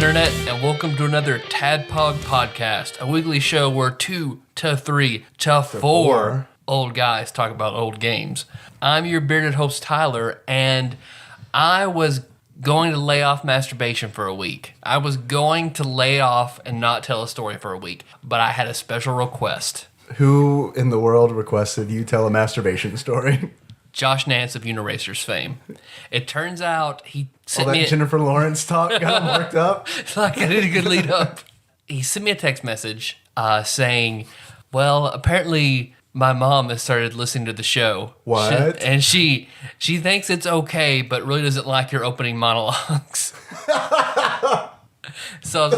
Internet, and welcome to another TADPOG podcast, a weekly show where 2 to 3 to 4 old guys talk about old games. I'm your bearded host, Tyler, and I was going to lay off masturbation for a week. I was going to lay off and not tell a story for a week, but I had a special request. Who in the world requested you tell a masturbation story? Josh Nance of Uniracers fame. It turns out he sent All me that Jennifer Lawrence talk got him worked up. Like I did a good lead up. He sent me a text message saying, well, apparently my mom has started listening to the show. What? She thinks it's okay, but really doesn't like your opening monologues. So I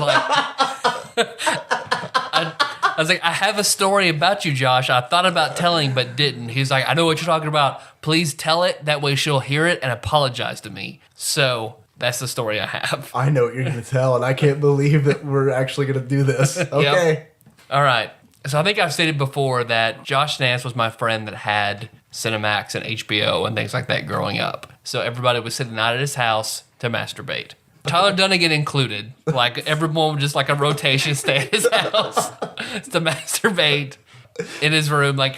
was like, I have a story about you, Josh. I thought about telling, but didn't. He's like, I know what you're talking about. Please tell it. That way she'll hear it and apologize to me. So that's the story I have. I know what you're going to tell, and I can't believe that we're actually going to do this. Okay. Yep. All right. So I think I've stated before that Josh Nance was my friend that had Cinemax and HBO and things like that growing up. So everybody was sitting out at his house to masturbate. Tyler Dunnigan included. Like, everyone would just like a rotation stay at his house to masturbate in his room. Like,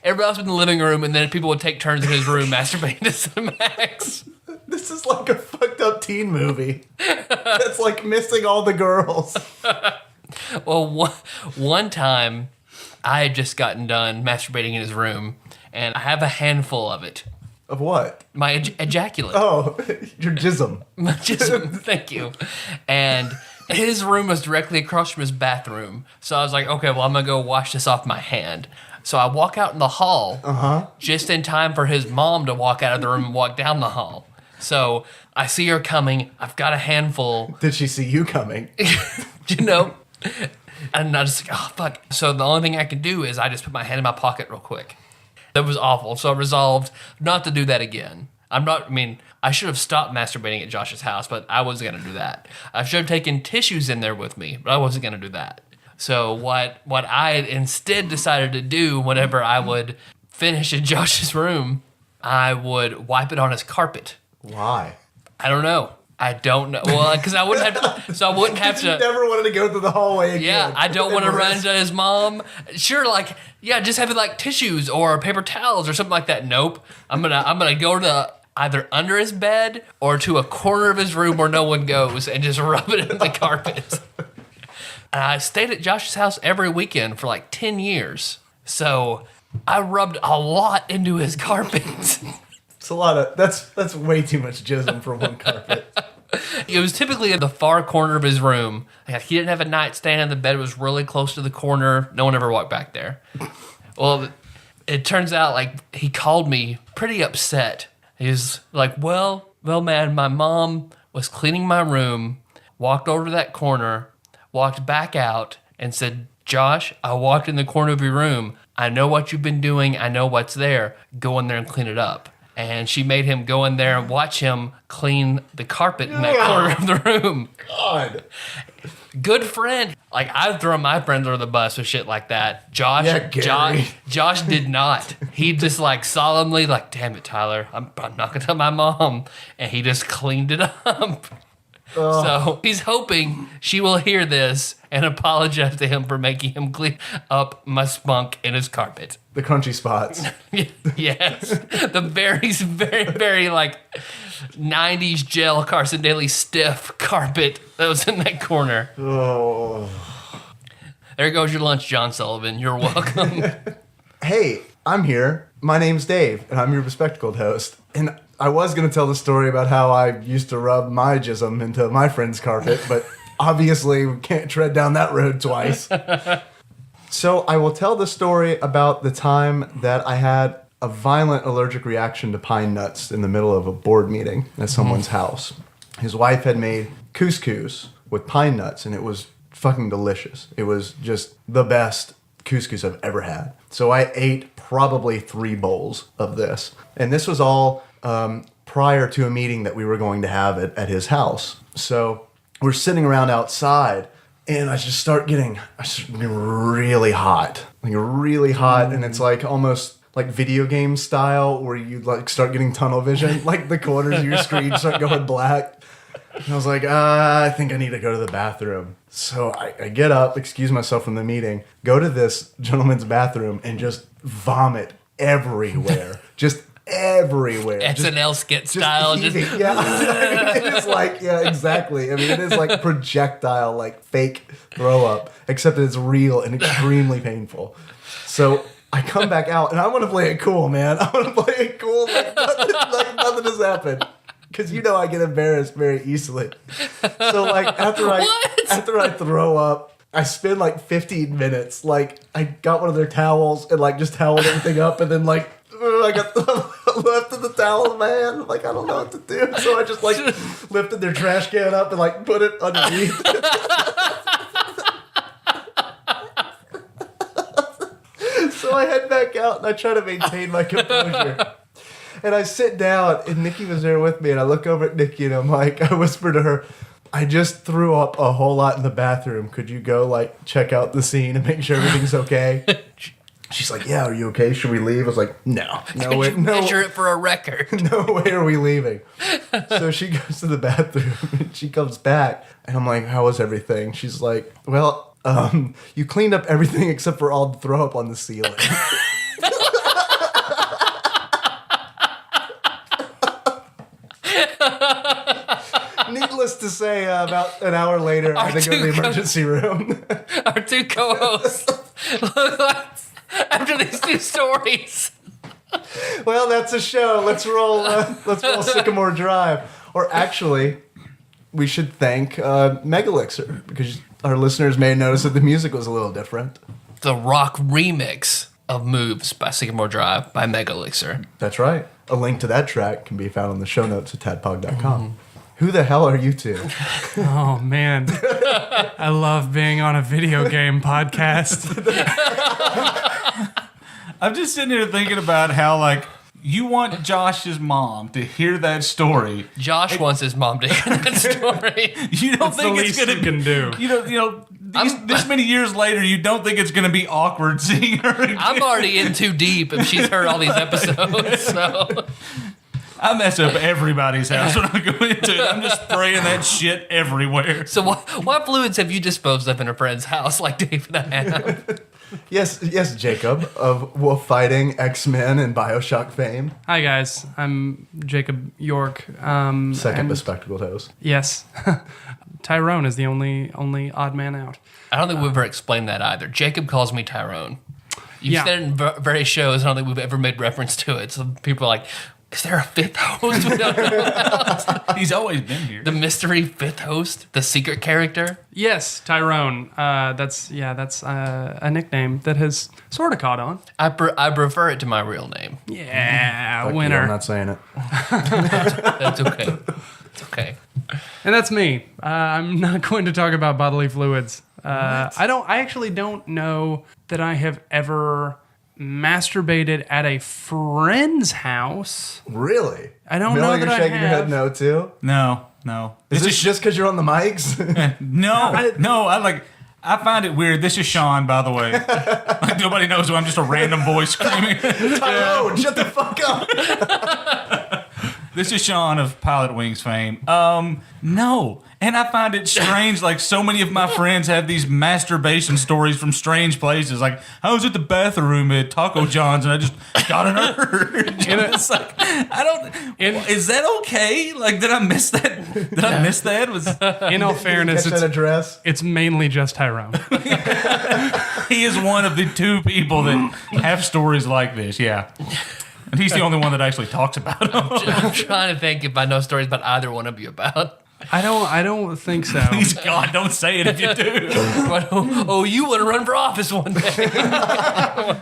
everybody else was in the living room, and then people would take turns in his room masturbating to Cinemax. This is like a fucked up teen movie. That's like missing all the girls. Well, one time, I had just gotten done masturbating in his room, and I have a handful of it. Of what? My ejaculate. Oh, your jism. My jism, thank you. And his room was directly across from his bathroom. So I was like, okay, well, I'm going to go wash this off my hand. So I walk out in the hall just in time for his mom to walk out of the room and walk down the hall. So I see her coming. I've got a handful. Did she see you coming? You know? And I just like, oh, fuck. So the only thing I can do is I just put my hand in my pocket real quick. That was awful. So I resolved not to do that again. I should have stopped masturbating at Josh's house, but I wasn't going to do that. I should have taken tissues in there with me, but I wasn't going to do that. So what I instead decided to do whenever I would finish in Josh's room, I would wipe it on his carpet. Why? I don't know. Well, because I wouldn't have to. So I wouldn't have to. You never wanted to go through the hallway again. Yeah, I don't want to run into his mom. Sure, just having like tissues or paper towels or something like that. Nope. I'm gonna go to either under his bed or to a corner of his room where no one goes and just rub it in the carpet. And I stayed at Josh's house every weekend for like 10 years. So I rubbed a lot into his carpet. It's a lot of that's way too much jism for one carpet. It was typically in the far corner of his room. Like, he didn't have a nightstand, and the bed was really close to the corner. No one ever walked back there. Well, it turns out like he called me pretty upset. He was like, well, man, my mom was cleaning my room, walked over to that corner, walked back out, and said, Josh, I walked in the corner of your room. I know what you've been doing. I know what's there. Go in there and clean it up. And she made him go in there and watch him clean the carpet in that corner of the room. God. Good friend. Like, I've thrown my friends under the bus with shit like that. Josh did not. He just like solemnly like, damn it, Tyler, I'm not going to tell my mom. And he just cleaned it up. So he's hoping she will hear this and apologize to him for making him clean up my spunk in his carpet. The crunchy spots. Yes. The very, very, very like 90s gel Carson Daly stiff carpet that was in that corner. Oh. There goes your lunch, John Sullivan. You're welcome. Hey, I'm here. My name's Dave, and I'm your bespectacled host. And I was going to tell the story about how I used to rub my jism into my friend's carpet, but obviously we can't tread down that road twice. So I will tell the story about the time that I had a violent allergic reaction to pine nuts in the middle of a board meeting at someone's house. His wife had made couscous with pine nuts, and it was fucking delicious. It was just the best couscous I've ever had. So I ate probably 3 bowls of this. And this was all prior to a meeting that we were going to have at his house. So we're sitting around outside, and I just start getting really hot. Like really hot, and it's like almost like video game style where you like start getting tunnel vision. Like the corners of your screen start going black. And I was like, I think I need to go to the bathroom. So I get up, excuse myself from the meeting, go to this gentleman's bathroom, and just vomit everywhere. Just everywhere. SNL skit style. Heaving. Yeah. It is like, yeah, exactly. I mean, it is like projectile, like fake throw up, except that it's real and extremely painful. So I come back out, and I want to play it cool, man. I want to play it cool like nothing has happened. Because you know I get embarrassed very easily. So like after I throw up, I spend like 15 minutes. Like I got one of their towels and like just toweled everything up, and then like I got left in the towel in my hand. I'm like, I don't know what to do. So I just like lifted their trash can up and like put it underneath. So I head back out and I try to maintain my composure. And I sit down, and Nikki was there with me, and I look over at Nikki, and I'm like, I whisper to her, I just threw up a whole lot in the bathroom. Could you go, like, check out the scene and make sure everything's okay? She's like, yeah, are you okay? Should we leave? I was like, no way. Measure it for a record. No way are we leaving. So she goes to the bathroom, and she comes back, and I'm like, how was everything? She's like, well, you cleaned up everything except for all the throw up on the ceiling. Needless to say, about an hour later, I had to go to the emergency room. Our two co-hosts look like after these two stories. Well, that's a show. Let's roll Sycamore Drive. Or actually, we should thank Megalixer, because our listeners may notice that the music was a little different. The rock remix of Moves by Sycamore Drive by Megalixer. That's right. A link to that track can be found in the show notes at tadpog.com. Mm-hmm. Who the hell are you two? Oh, man. I love being on a video game podcast. I'm just sitting here thinking about how, like, you want Josh's mom to hear that story. Josh wants his mom to hear that story. You don't think it's going to can do. You know, this many years later, you don't think it's going to be awkward seeing her again. I'm already in too deep if she's heard all these episodes, so... I mess up everybody's house when I go into it. I'm just spraying that shit everywhere. So what fluids have you disposed of in a friend's house like Dave and I have? Yes, Jacob of Wolf Fighting, X-Men, and Bioshock fame. Hi, guys. I'm Jacob York. Second bespectacled host. Yes. Tyrone is the only odd man out. I don't think we've ever explained that either. Jacob calls me Tyrone. You've said it in various shows. I don't think we've ever made reference to it. So people are like... Is there a fifth host we don't know about? He's always been here. The mystery fifth host? The secret character? Yes, Tyrone. That's a nickname that has sort of caught on. I prefer it to my real name. Yeah, Fuck winner. you, I'm not saying it. That's okay. It's okay. And that's me. I'm not going to talk about bodily fluids. I actually don't know that I have ever masturbated at a friend's house. Really? I don't Miller, know that you're shaking your head no too? No. Is this just because you're on the mics? No. I find it weird. This is Sean, by the way. Like nobody knows who I'm just a random voice screaming. Tyrone, shut the fuck up. This is Sean of Pilotwings Fame. No. And I find it strange, like so many of my friends have these masturbation stories from strange places. Like, I was at the bathroom at Taco John's and I just got an urge. And it's like, is that okay? Like, did I miss that? Did I miss that? In all fairness, Catch that address? it's mainly just Tyrone. He is one of the two people that have stories like this, yeah. And he's the only one that actually talks about them. I'm trying to think if I know stories about either one of you about. I don't think so. Please, God, don't say it if you do. You want to run for office one day. I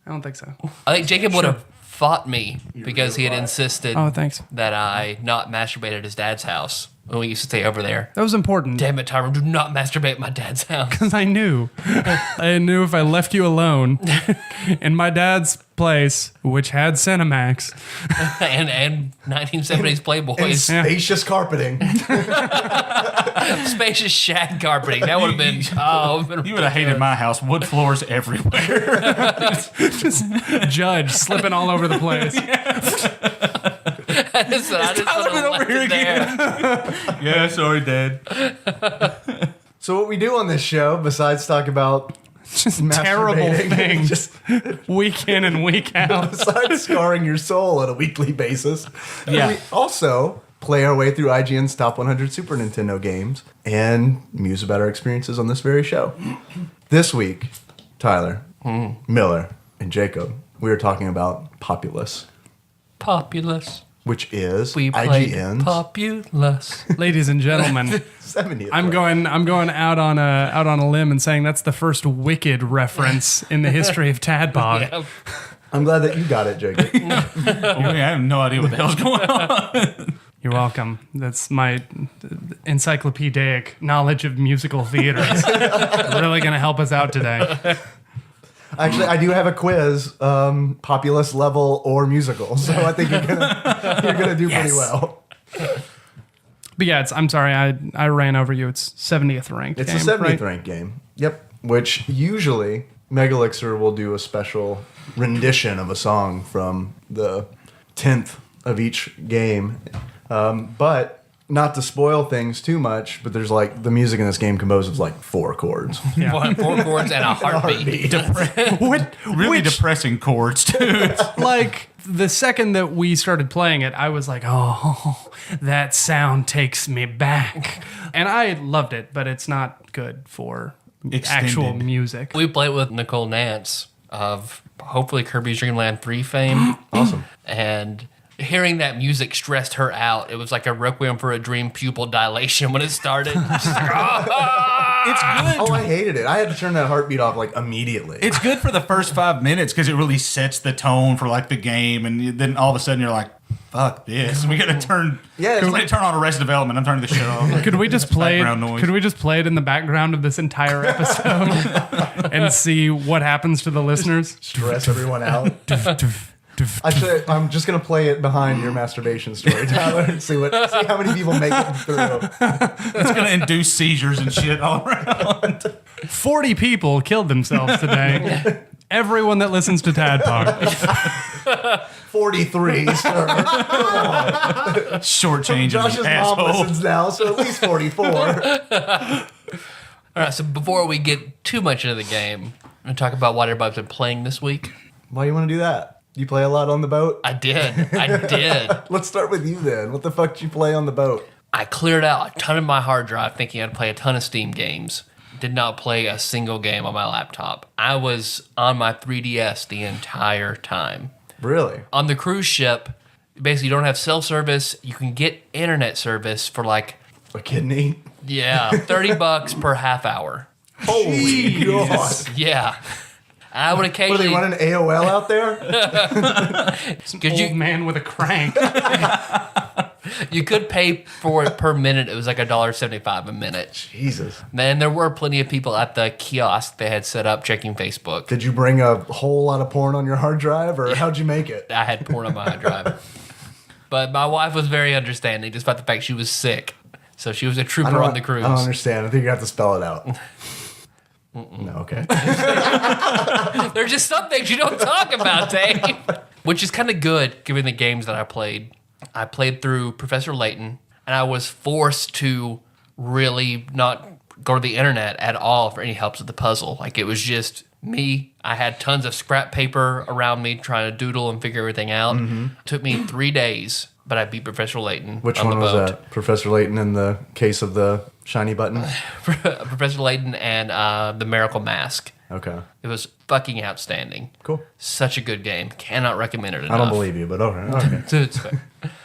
don't think so. I think Jacob would have fought me because he had insisted Oh, thanks. that I not masturbate at his dad's house when we used to stay over there. That was important. Damn it, Tyrone, do not masturbate at my dad's house. Because I knew if I left you alone in my dad's place, which had Cinemax. and 1970s Playboys. And spacious carpeting. Spacious shag carpeting. That would have been... You would have hated my house. Wood floors everywhere. Just Judge slipping all over the place. I just Tyler been over here again? Yeah, sorry, Dad. So what we do on this show, besides talk about Just terrible masturbating, things. just Week in and week out. besides scarring your soul on a weekly basis, Yeah. we also play our way through IGN's top 100 Super Nintendo games and muse about our experiences on this very show. This week, Tyler, Miller, and Jacob, we are talking about Populous, Populous. which is We played IGN's Populous. Ladies and gentlemen, 70th. I'm going out on a limb and saying that's the first Wicked reference in the history of TADPOG. Yeah. I'm glad that you got it, Jacob. I have no idea what the hell's going on. You're welcome. That's my encyclopedic knowledge of musical theater. It's really going to help us out today. Actually, I do have a quiz, Populous level or musical, so I think you're gonna do pretty well. But yeah, I'm sorry, I ran over you. It's 70th ranked. It's game, the 70th right? ranked game. Yep. Which usually Megalixer will do a special rendition of a song from the 10th of each game. But not to spoil things too much, but there's like the music in this game composed of like 4 chords. Yeah. 4 chords and a heartbeat. Really depressing chords, too. Like the second that we started playing it, I was like, oh, that sound takes me back. And I loved it, but it's not good for actual Extended. music. We played with Nicole Nance of hopefully Kirby's Dream Land 3 fame. Awesome. And hearing that music stressed her out. It was like a requiem for a dream pupil dilation when it started. She's like, It's good. Oh, I hated it. I had to turn that heartbeat off like immediately. It's good for the first 5 minutes because it really sets the tone for like the game, and then all of a sudden you're like, "Fuck this! We gotta turn. Yeah, it's we like- gotta turn on Arrested Development. I'm turning the shit off." Could we just play it? Background noise. Could we just play it in the background of this entire episode and see what happens to the listeners? Stress everyone out. Actually, I'm just gonna play it behind your masturbation story, Tyler, and see how many people make it through. It's gonna induce seizures and shit all around. 40 people killed themselves today. Everyone that listens to TADPOG. 43, sir. Shortchanging Josh's you mom asshole. listens now, so at least 44. All right, so before we get too much into the game, I'm going to talk about what everybody's been playing this week. Why you want to do that? You play a lot on the boat? I did. Let's start with you then. What the fuck did you play on the boat? I cleared out a ton of my hard drive thinking I'd play a ton of Steam games. Did not play a single game on my laptop. I was on my 3DS the entire time. Really? On the cruise ship, basically you don't have cell service. You can get internet service for like, A kidney? $30 per half hour. Holy God. Yeah. I would What, are occasionally... they running AOL out there? Could Old you, man with a crank. you could pay for it per minute. It was like $1.75 a minute. Jesus. Then there were plenty of people at the kiosk they had set up checking Facebook. Did you bring a whole lot of porn on your hard drive, or how'd you make it? I had porn on my hard drive. But my wife was very understanding, despite the fact she was sick. So she was a trooper on the cruise. I don't understand. I think you have to spell it out. No, okay. There's just some things you don't talk about, Dave. Which is kind of good, given the games that I played. I played through Professor Layton, and I was forced to really not go to the internet at all for any helps with the puzzle. Like, it was just me. I had tons of scrap paper around me trying to doodle and figure everything out. Took me 3 days, but I beat Professor Layton Which on one the was boat. that? Professor Layton in the case of the shiny button? Professor Layton and the Miracle Mask. Okay. It was fucking outstanding. Cool. Such a good game. Cannot recommend it enough. I don't believe you, but okay. It's fair.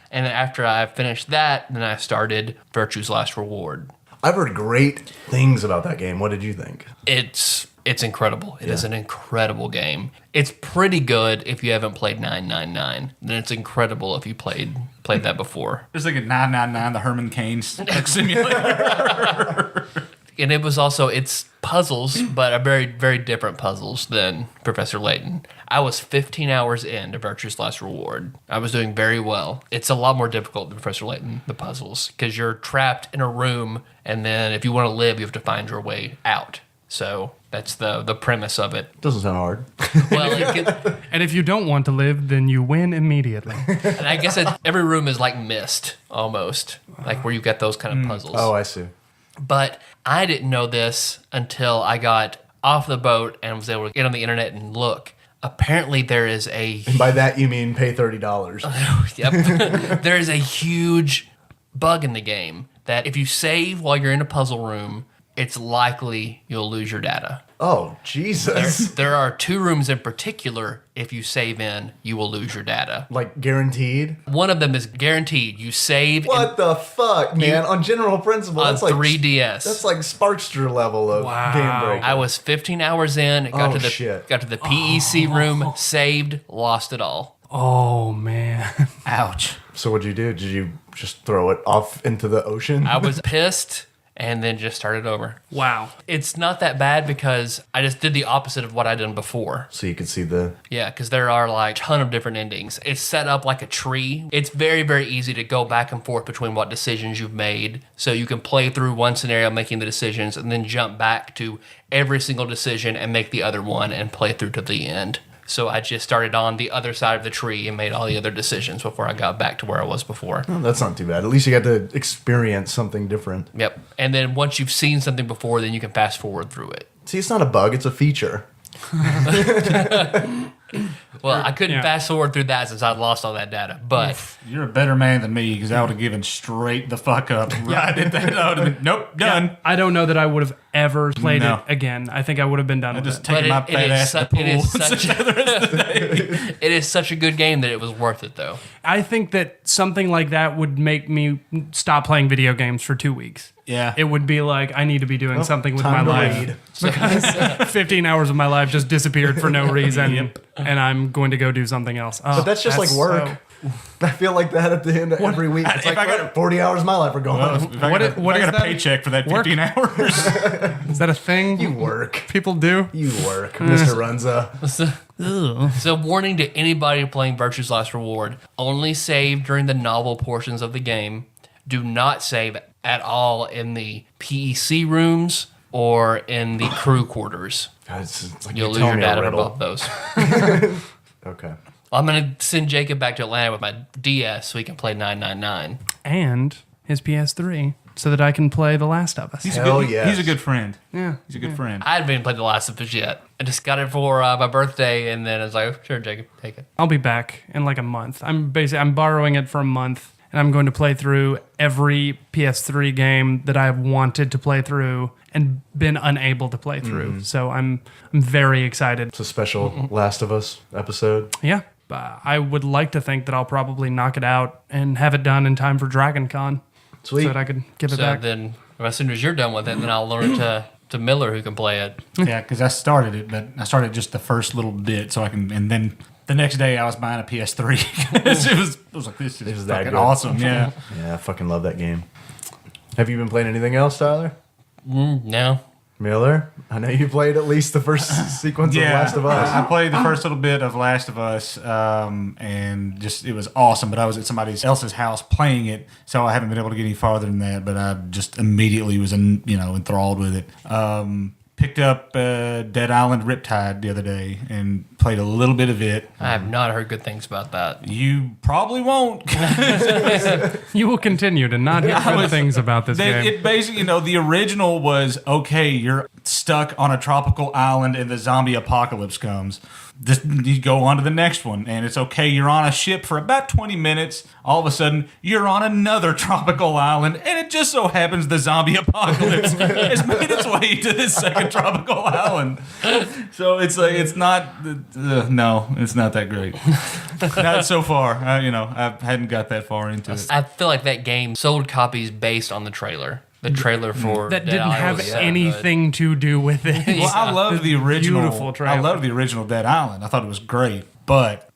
And then after I finished that, then I started Virtue's Last Reward. I've heard great things about that game. What did you think? It's incredible. It is an incredible game. It's pretty good if you haven't played 999. Then it's incredible if you played that before. There's like a 999, the Herman Cain simulator. And it was also, it's puzzles, but a very, very different puzzles than Professor Layton. I was 15 hours into Virtue's Last Reward. I was doing very well. It's a lot more difficult than Professor Layton, the puzzles, because you're trapped in a room, and then if you want to live, you have to find your way out. So That's the premise of it. Doesn't sound hard. Well, And if you don't want to live, then you win immediately. and I guess every room is like Myst, almost. Like where you get those kind of puzzles. Oh, I see. But I didn't know this until I got off the boat and was able to get on the internet and look. Apparently there is a... And by that, you mean pay $30. Yep. There is a huge bug in the game that if you save while you're in a puzzle room, it's likely you'll lose your data. Oh, Jesus. There are 2 rooms in particular, if you save in, you will lose your data. Like, guaranteed? One of them is guaranteed. You save What the fuck, man? On general principle, on that's like 3DS. That's like Sparkster level of game breaker. I was 15 hours in, got to the shit. got to the PEC room, saved, lost it all. Oh, man. Ouch. So what'd you do? Did you just throw it off into the ocean? I was pissed and then just started over. Wow. It's not that bad because I just did the opposite of what I'd done before. So you could see the... Yeah, because there are like a ton of different endings. It's set up like a tree. It's very, very easy to go back and forth between what decisions you've made. So you can play through one scenario making the decisions and then jump back to every single decision and make the other one and play through to the end. So I just started on the other side of the tree and made all the other decisions before I got back to where I was before. Oh, that's not too bad. At least you got to experience something different. Yep. And then once you've seen something before, then you can fast forward through it. See, it's not a bug, it's a feature. Well, I couldn't Yeah. fast forward through that since I'd lost all that data. But You're a better man than me because I would have given straight the fuck up right at that. I would have been, nope, done. I don't know that I would have ever played No. it again. I think I would have been done with Just it. taking my it fat is ass to the pool. it is such it is such a good game that it was worth it though. I think that something like that would make me stop playing video games for 2 weeks. Yeah. It would be like, I need to be doing something with my Time to life. read. Because 15 hours of my life just disappeared for no reason, and I'm going to go do something else. Oh, But that's just like work. so- I feel like that at the end of every week. It's if like, I got- 40 hours of my life are gone. Well, if I What got, i- what if I is got a that? paycheck for that Work? 15 hours. Is that a thing You work. people do? You work, Mr. Runza. So warning to anybody playing Virtue's Last Reward, only save during the novel portions of the game. Do not save at all in the PEC rooms or in the crew quarters. God, it's like You'll you lose tell your me a data for riddle. both those. Okay. I'm going to send Jacob back to Atlanta with my DS so he can play 999. And his PS3, so that I can play The Last of Us. Hell yes. He's a good friend. Yeah. He's a good friend. I hadn't even played The Last of Us yet. I just got it for my birthday, and then I was like, sure, Jacob, take it. I'll be back in like a month. I'm borrowing it for a month, and I'm going to play through every PS3 game that I've wanted to play through and been unable to play through. So I'm very excited. It's a special Last of Us episode. Yeah. I would like to think that I'll probably knock it out and have it done in time for Dragon Con. Sweet. So that I could give it So back. then, as soon as you're done with it, then I'll learn to Miller who can play it. Yeah, because I started it, but I started just the first little bit so I can, and then the next day I was buying a PS3. it was like, this is that fucking good. awesome. Yeah. Yeah, I fucking love that game. Have you been playing anything else, Tyler? No. Miller? I know you played at least the first sequence of Last of Us. I played the first little bit of Last of Us, and just it was awesome. But I was at somebody else's house playing it, so I haven't been able to get any farther than that. But I just immediately was, enthralled with it. Picked up Dead Island Riptide the other day and played a little bit of it. I have not heard good things about that. You probably won't. You will continue to not hear good things about this game. It basically, the original was, okay, you're stuck on a tropical island and the zombie apocalypse comes. You go on to the next one, and it's okay, you're on a ship for about 20 minutes. All of a sudden, you're on another tropical island, and it just so happens the zombie apocalypse has made its way to this second tropical island. So it's like, it's not, no, it's not that great. Not so far. I hadn't got that far into it. I feel like that game sold copies based on the trailer. The trailer for that Dead didn't Island have was so anything to do with it. Well, I love the original. Beautiful trailer. I love the original Dead Island. I thought it was great, but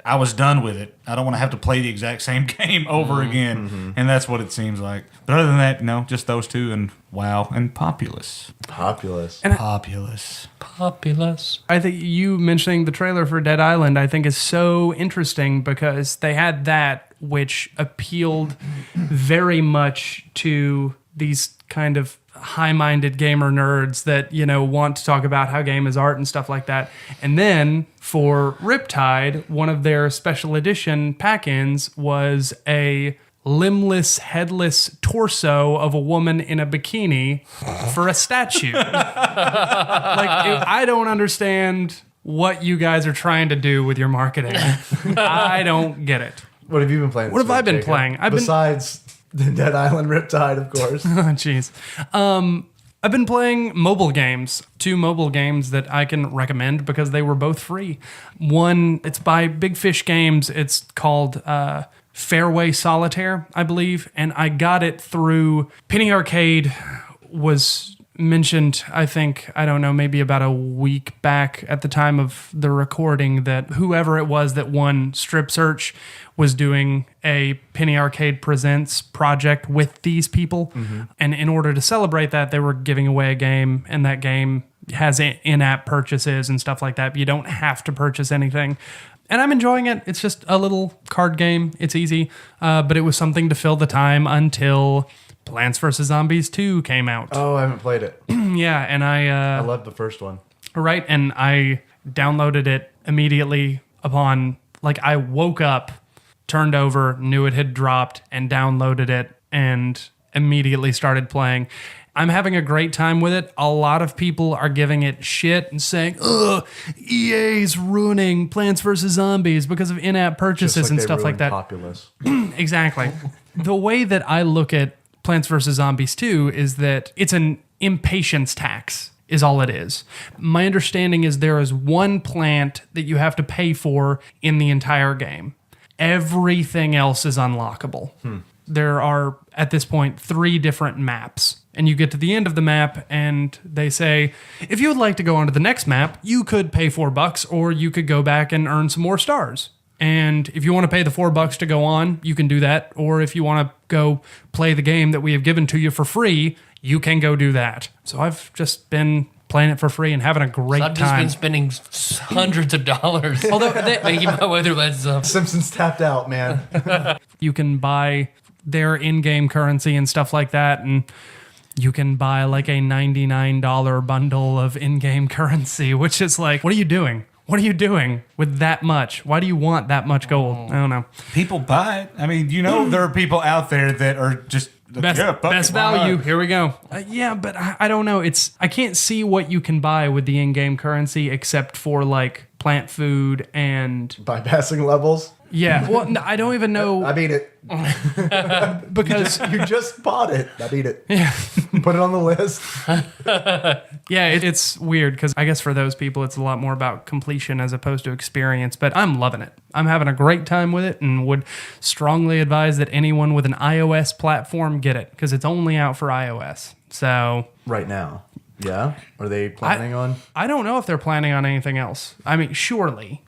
I was done with it. I don't want to have to play the exact same game over again, and that's what it seems like. But other than that, just those two and WoW and Populous. Populous. Populous. Populous. I think you mentioning the trailer for Dead Island, I think is so interesting because they had that which appealed very much to these kind of high-minded gamer nerds that, want to talk about how game is art and stuff like that. And then for Riptide, one of their special edition pack-ins was a limbless, headless torso of a woman in a bikini for a statue. I don't understand what you guys are trying to do with your marketing. I don't get it. What have you been playing? What have I been playing? Besides the Dead Island Riptide, of course. Oh, jeez. I've been playing mobile games, 2 mobile games that I can recommend because they were both free. One, it's by Big Fish Games. It's called Fairway Solitaire, I believe, and I got it through Penny Arcade. Was mentioned, I think, I don't know, maybe about a week back at the time of the recording, that whoever it was that won Strip Search was doing a Penny Arcade Presents project with these people. Mm-hmm. And in order to celebrate that, they were giving away a game, and that game has in-app purchases and stuff like that. But you don't have to purchase anything. And I'm enjoying it. It's just a little card game. It's easy. But it was something to fill the time until Plants vs. Zombies 2 came out. Oh, I haven't played it. Yeah, and I loved the first one. Right, and I downloaded it immediately upon, I woke up, turned over, knew it had dropped, and downloaded it, and immediately started playing. I'm having a great time with it. A lot of people are giving it shit and saying, ugh, EA's ruining Plants vs. Zombies because of in-app purchases and stuff like that. Populous. Exactly. The way that I look at Plants vs. Zombies 2 is that it's an impatience tax, is all it is. My understanding is there is one plant that you have to pay for in the entire game. Everything else is unlockable. There are, at this point, 3 different maps. And you get to the end of the map, and they say, if you would like to go on to the next map, you could pay $4, or you could go back and earn some more stars. And if you want to pay the $4 to go on, you can do that. Or if you want to go play the game that we have given to you for free, you can go do that. So I've just been playing it for free and having a great time. I've just been spending hundreds of dollars making my way through that stuff. Simpsons tapped out, man. You can buy their in-game currency and stuff like that, and you can buy a $99 bundle of in-game currency, which is what are you doing? What are you doing with that much? Why do you want that much gold? I don't know. People buy it. I mean, there are people out there that are just best value. Here we go. Yeah, but I don't know. I can't see what you can buy with the in-game currency except for plant food and bypassing levels. Yeah. Well, no, I don't even know. I beat it. Because you just bought it. I beat it. Yeah. Put it on the list. Yeah, it's weird because I guess for those people it's a lot more about completion as opposed to experience, but I'm loving it. I'm having a great time with it and would strongly advise that anyone with an iOS platform get it because it's only out for iOS. So right now. Yeah? Are they planning on? I don't know if they're planning on anything else. I mean, surely,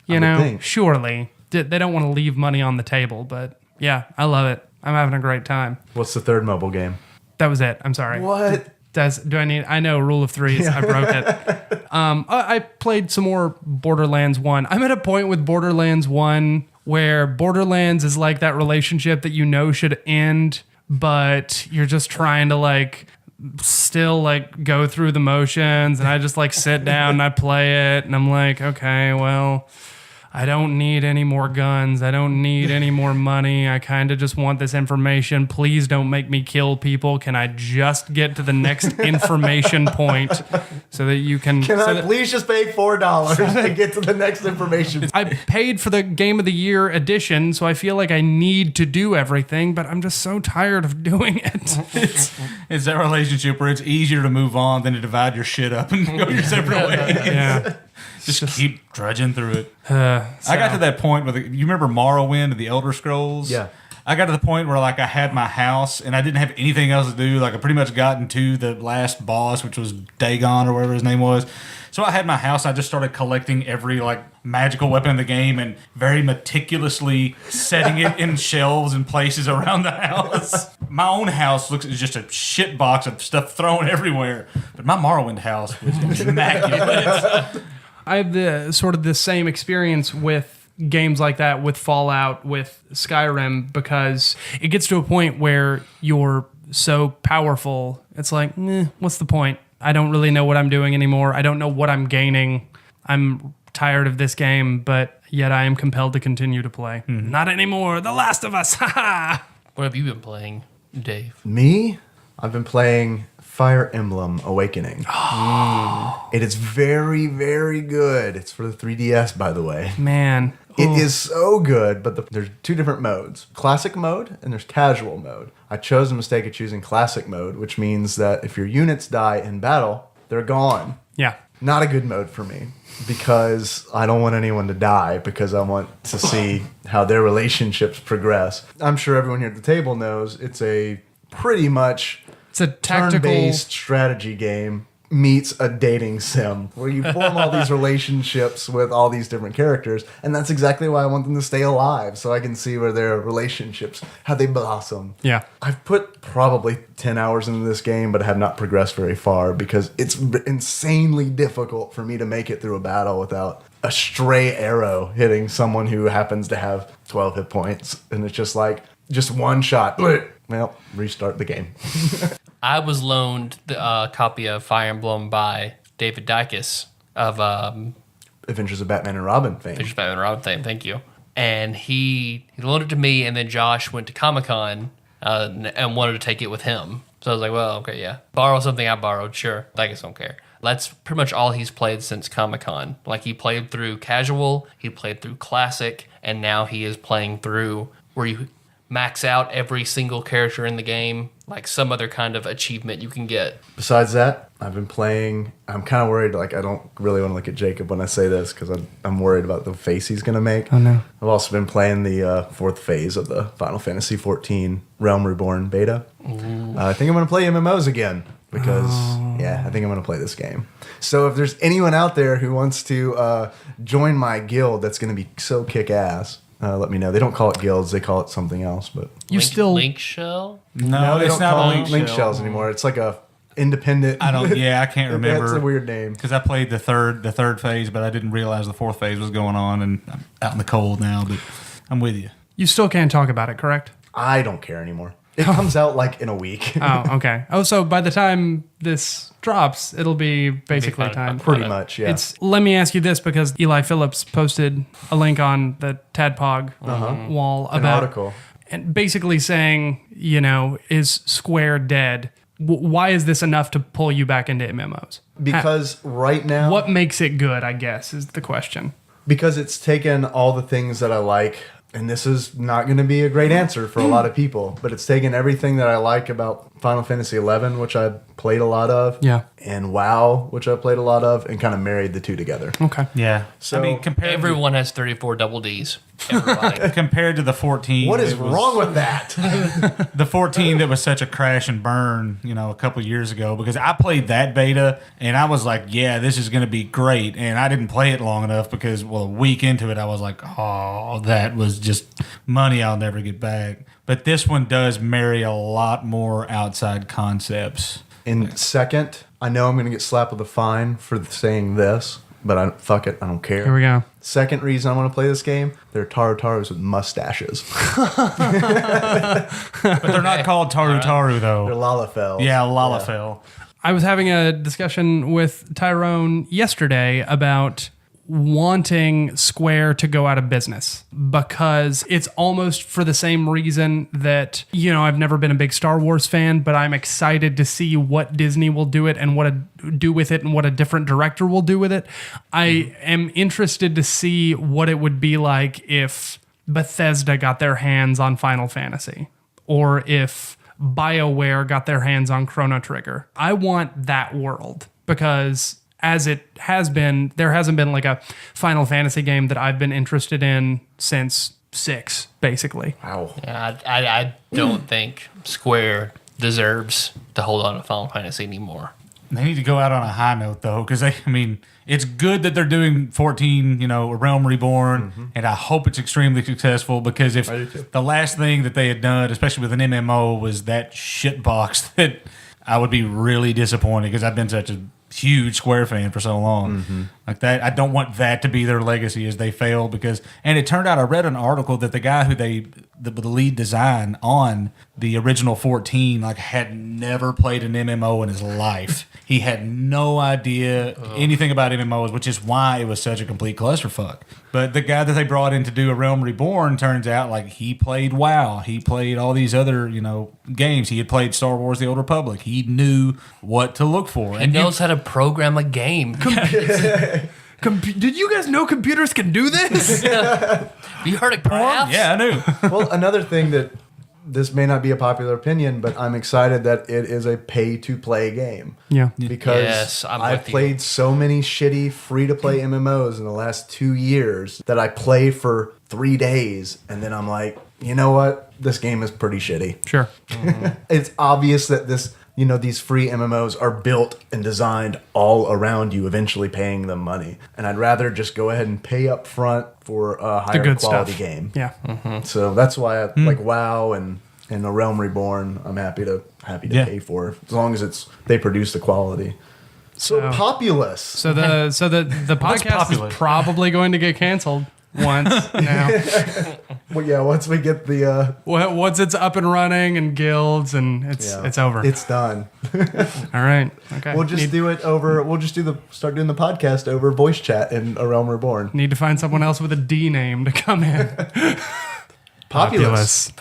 surely. They don't want to leave money on the table, but yeah, I love it. I'm having a great time. What's the third mobile game? That was it. I'm sorry. What? I know, rule of threes. I broke it. I played some more Borderlands 1. I'm at a point with Borderlands 1 where Borderlands is like that relationship that should end, but you're just trying to still go through the motions, and I just sit down and I play it, and I'm like, okay, well, I don't need any more guns. I don't need any more money. I kind of just want this information. Please don't make me kill people. Can I just get to the next information point so that you can... please just pay $4 to get to the next information? I paid for the Game of the Year edition, so I feel like I need to do everything, but I'm just so tired of doing it. It's that relationship where it's easier to move on than to divide your shit up and go your separate ways. Yeah. Just keep trudging through it. I got to that point where you remember Morrowind of the Elder Scrolls? Yeah. I got to the point where I had my house and I didn't have anything else to do. I pretty much got into the last boss, which was Dagon or whatever his name was. So I had my house. I just started collecting every magical weapon in the game and very meticulously setting it in shelves and places around the house. My own house is just a shit box of stuff thrown everywhere, but my Morrowind house was immaculate. I have the same experience with games like that, with Fallout, with Skyrim, because it gets to a point where your so powerful. It's like, what's the point? I don't really know what I'm doing anymore. I don't know what I'm gaining. I'm tired of this game, but yet I am compelled to continue to play. Not anymore. The Last of Us. Ha! What have you been playing, Dave? Me? I've been playing Fire Emblem Awakening. It is very, very good. It's for the 3DS, by the way. Man. It is so good, but there's two different modes. Classic mode and there's casual mode. I chose the mistake of choosing classic mode, which means that if your units die in battle, they're gone. Yeah. Not a good mode for me because I don't want anyone to die because I want to see how their relationships progress. I'm sure everyone here at the table knows it's a pretty much It's a tactical turn-based strategy game meets a dating sim where you form all these relationships with all these different characters, and that's exactly why I want them to stay alive, so I can see where their relationships, how they blossom. Yeah. I've put probably 10 hours into this game, but have not progressed very far because it's insanely difficult for me to make it through a battle without a stray arrow hitting someone who happens to have 12 hit points, and it's just like, just one shot. Well, restart the game. I was loaned the copy of Fire Emblem by David Dykes of Adventures of Batman and Robin fame. Adventures of Batman and Robin fame. Thank you. And he loaned it to me, and then Josh went to Comic-Con and wanted to take it with him. So I was like, well, okay, yeah. Borrow something I borrowed, sure. Dykes don't care. That's pretty much all he's played since Comic-Con. Like, he played through casual, he played through classic, and now he is playing through where you max out every single character in the game, like some other kind of achievement you can get. Besides that, I've been playing. I'm kind of worried. Like, I don't really want to look at Jacob when I say this because I'm worried about the face he's going to make. Oh, no. I've also been playing the fourth phase of the Final Fantasy XIV Realm Reborn beta. I think I'm going to play MMOs again because, yeah, I think I'm going to play this game. So if there's anyone out there who wants to join my guild that's going to be so kick-ass, let me know. They don't call it guilds; they call it something else. But Link Shell? No, they it's don't not call a them link shells anymore. It's like a independent. I don't. Yeah, I can't remember. That's a weird name. Because I played the third phase, but I didn't realize the fourth phase was going on, and I'm out in the cold now. But I'm with you. You still can't talk about it, correct? I don't care anymore. It comes out like in a week. Oh, okay. Oh, so by the time this drops, it'll be basically fine. time. Pretty much, yeah. Let me ask you this because Eli Phillips posted a link on the TADPOG wall An about article. and basically saying, is Square dead? Why is this enough to pull you back into MMOs? Because right now, What makes it good, I guess, is the question. because it's taken all the things that I like, and this is not going to be a great answer for a lot of people, but it's taken everything that I like about Final Fantasy XI, which I played a lot of, Yeah. and WoW, which I played a lot of, and kind of married the two together. Okay. Yeah. So- I mean, Everyone has 34 double Ds. Everybody. compared to the 14. What is it was- wrong with that? The 14 that was such a crash and burn, a couple years ago, because I played that beta and I was like, yeah, this is going to be great. And I didn't play it long enough because, a week into it, I was like, oh, that was just money I'll never get back. But this one does marry a lot more outside concepts. In second, I know I'm going to get slapped with a fine for saying this, but fuck it, I don't care. Here we go. Second reason I want to play this game, they're Taru-Tarus with mustaches. But they're not called Taru Taru, They're though. Lalafels. Yeah, Lalafell. I was having a discussion with Tyrone yesterday about wanting Square to go out of business because it's almost for the same reason that, I've never been a big Star Wars fan, but I'm excited to see what Disney will do and what a different director will do with it. I am interested to see what it would be like if Bethesda got their hands on Final Fantasy or if BioWare got their hands on Chrono Trigger. I want that world because as it has been, there hasn't been like a Final Fantasy game that I've been interested in since 6, basically. Wow. Yeah, I don't think Square deserves to hold on to Final Fantasy anymore. They need to go out on a high note, though, because it's good that they're doing 14, Realm Reborn, and I hope it's extremely successful because if I do too. the last thing that they had done, especially with an MMO, was that shit box, that I would be really disappointed because I've been such a huge Square fan for so long. Like that, I don't want that to be their legacy as they fail because. And it turned out I read an article that the guy who the lead design on the original 14 like had never played an MMO in his life. He had no idea anything about MMOs, which is why it was such a complete clusterfuck. But the guy that they brought in to do A Realm Reborn turns out like he played WoW. He played all these other, games. He had played Star Wars: The Old Republic. He knew what to look for. He knows how to program a game. Did you guys know computers can do this? You heard of graphs? Yeah, I knew. Well, another thing that this may not be a popular opinion, but I'm excited that it is a pay-to-play game. Yeah. Because Yes, I'm I've with you. played so many shitty free-to-play MMOs in the last 2 years that I play for 3 days, and then I'm like, you know what? This game is pretty shitty. Sure. It's obvious that these free MMOs are built and designed all around you, eventually paying them money. And I'd rather just go ahead and pay up front for a higher good quality stuff. game. Yeah. So that's why I like WoW and A Realm Reborn. I'm happy to pay for as long as they produce the quality. So Populous. So the podcast Populous? is probably going to get canceled once now. Well, yeah. Once we get the Once it's up and running and guilds and it's over. It's done. All right. Okay. We'll just do it over. We'll just start doing the podcast over voice chat in A Realm Reborn. Need to find someone else with a D name to come in. Populous.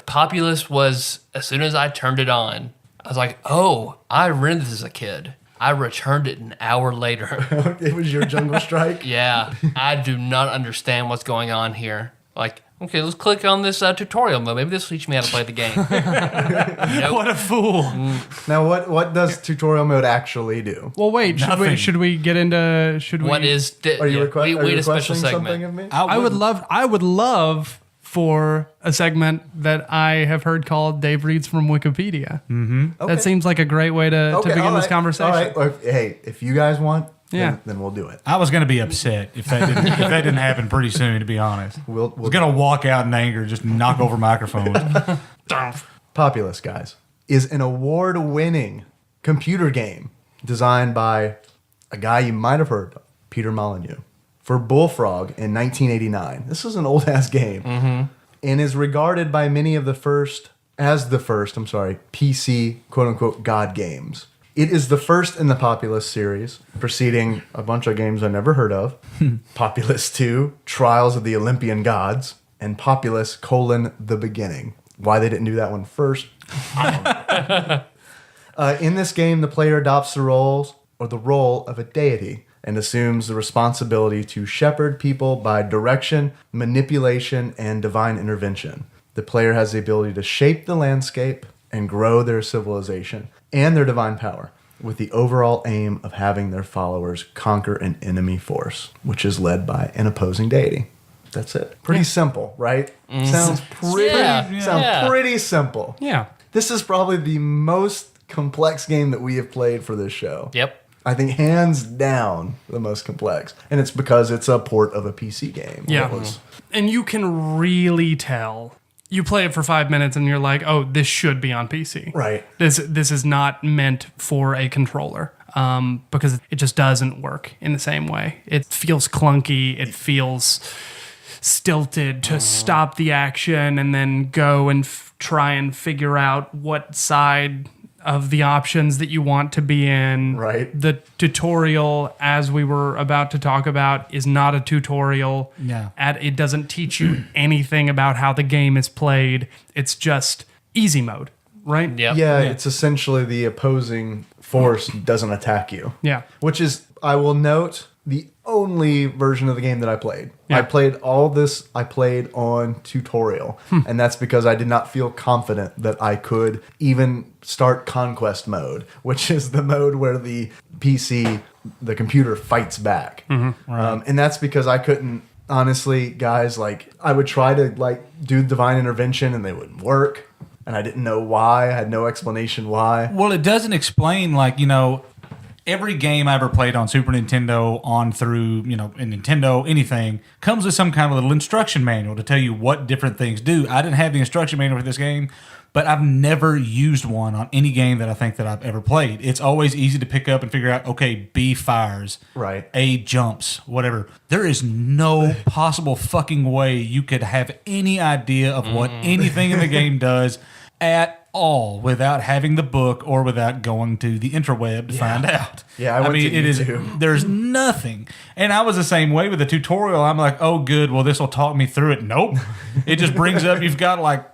Populous was, as soon as I turned it on, I was like, oh, I rented this as a kid. I returned it an hour later. It was your Jungle Strike. Yeah, I do not understand what's going on here. Like, okay, let's click on this tutorial mode. Maybe this will teach me how to play the game. Nope. What a fool. Now, what does tutorial mode actually do? Well, wait. Should we get into? What is? Are you, we are you need a special requesting something segment. of me? I would love for a segment that I have heard called Dave Reads from Wikipedia. Mm-hmm. Okay. That seems like a great way to begin this conversation. All right. Well, hey, if you guys want, Yeah. then we'll do it. I was going to be upset if that didn't happen pretty soon, to be honest. I was going to walk out in anger, just knock over microphones. Populous, guys, is an award-winning computer game designed by a guy you might have heard of, Peter Molyneux, for Bullfrog in 1989. This is an old-ass game and is regarded by many of the first PC quote-unquote God games. It is the first in the Populous series, preceding a bunch of games I never heard of. Populous 2, Trials of the Olympian Gods, and Populous: The Beginning. Why they didn't do that one first, I don't know. In this game, the player adopts the role of a deity and assumes the responsibility to shepherd people by direction, manipulation, and divine intervention. The player has the ability to shape the landscape and grow their civilization and their divine power, with the overall aim of having their followers conquer an enemy force, which is led by an opposing deity. That's it. Pretty simple, right? Sounds pretty simple. Yeah. This is probably the most complex game that we have played for this show. Yep. I think hands down the most complex. And it's because it's a port of a PC game. Yeah. And you can really tell. You play it for 5 minutes and you're like, oh, this should be on PC. Right. This is not meant for a controller because it just doesn't work in the same way. It feels clunky. It feels stilted to stop the action and then go and try and figure out what side of the options that you want to be in. Right. The tutorial, as we were about to talk about, is not a tutorial. Yeah. It doesn't teach you anything about how the game is played. It's just easy mode, right? Yep. Yeah, it's essentially the opposing force doesn't attack you. Yeah. Which is, I will note, the only version of the game that I played. Yeah. I played on tutorial. And that's because I did not feel confident that I could even start conquest mode, which is the mode where the computer fights back. And that's because I couldn't, honestly, guys, I would try to do divine intervention and they wouldn't work. And I didn't know why. I had no explanation why. Well, it doesn't explain, every game I ever played on Super Nintendo on through, in Nintendo, anything, comes with some kind of little instruction manual to tell you what different things do. I didn't have the instruction manual for this game, but I've never used one on any game that I think that I've ever played. It's always easy to pick up and figure out, okay, B fires, Right. A jumps, whatever. There is no possible fucking way you could have any idea of what anything in the game does at all without having the book or without going to the interweb to find out. Yeah, I went mean, to it is. YouTube. There's nothing, and I was the same way with the tutorial. I'm like, oh, good. Well, this will talk me through it. Nope. It just brings up. You've got like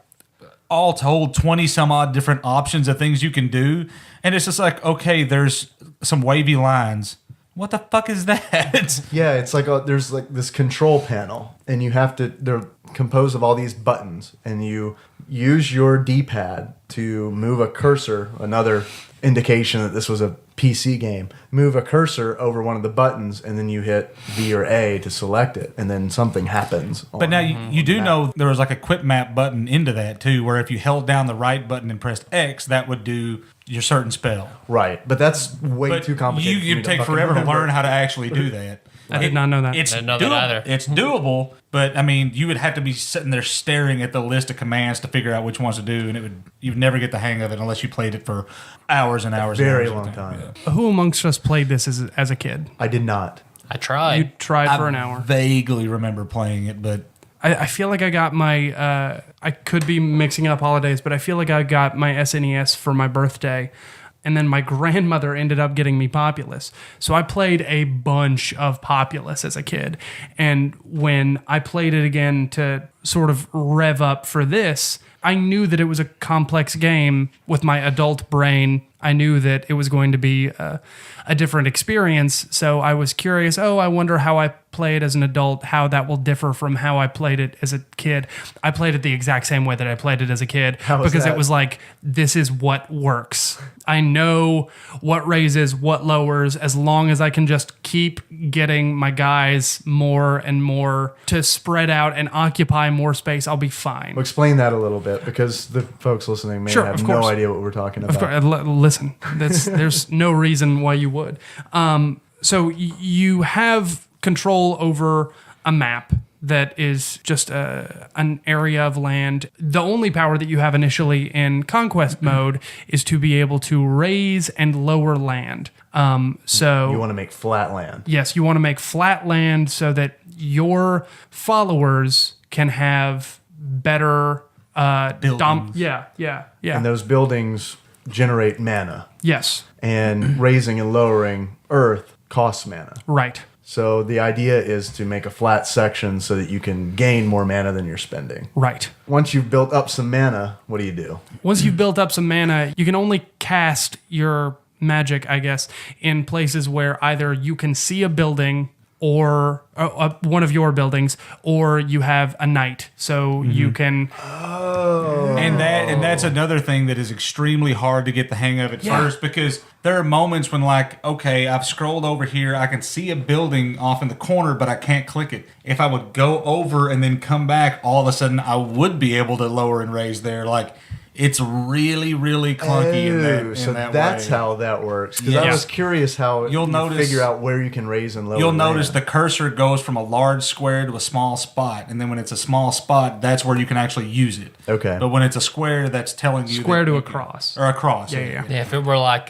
all told 20 some odd different options of things you can do, and it's just like, okay, there's some wavy lines. What the fuck is that? Yeah, it's like there's like this control panel, and they're composed of all these buttons, and you use your D-pad to move a cursor, another indication that this was a PC game. Move a cursor over one of the buttons, and then you hit B or A to select it, and then something happens. But now you do know there was like a quick map button into that too, where if you held down the right button and pressed X, that would do your certain spell. Right, but that's way But too complicated. you'd take forever to learn how to actually do that. I did not know that. It's Didn't know that either. It's doable, but I mean, you would have to be sitting there staring at the list of commands to figure out which ones to do, and you'd never get the hang of it unless you played it for hours and hours. Very and hours long time. Who amongst us played this as a kid? I did not. I tried. You tried for I an hour. vaguely remember playing it, but I feel like I got my, I could be mixing up holidays, but I feel like I got my SNES for my birthday. And then my grandmother ended up getting me Populous. So I played a bunch of Populous as a kid. And when I played it again to sort of rev up for this, I knew that it was a complex game with my adult brain. I knew that it was going to be a different experience. So I was curious, I wonder how I play it as an adult, how that will differ from how I played it as a kid. I played it the exact same way that I played it as a kid because that? it was like, this is what works. I know what raises, what lowers, as long as I can just keep getting my guys more and more to spread out and occupy more space, I'll be fine. Well, explain that a little bit, because the folks listening may Sure, have of no course. idea what we're talking about. Of course, listen, there's no reason why you would. So you have control over a map that is just an area of land. The only power that you have initially in conquest mode is to be able to raise and lower land. So You want to make flat land. yes, you want to make flat land so that your followers can have better Buildings. yeah. And those buildings generate mana. Yes, And raising and lowering earth costs mana. right. So the idea is to make a flat section so that you can gain more mana than you're spending. Right. Once you've built up some mana, what do you do? Once you've built up some mana, you can only cast your magic, I guess, in places where either you can see a building or one of your buildings, or you have a knight, so you can. And that's another thing that is extremely hard to get the hang of at first, because there are moments when, like, okay, I've scrolled over here, I can see a building off in the corner, but I can't click it. If I would go over and then come back, all of a sudden I would be able to lower and raise there. Like, it's really, really clunky in that that's way. how that works. Because I Yeah. was curious how You'll you notice- figure out where you can raise and lower. You'll notice land. the cursor goes from a large square to a small spot, and then when it's a small spot, that's where you can actually use it. Okay. But when it's a square, that's telling you Square that to you a can- cross. or a cross. Yeah. Yeah, if it were like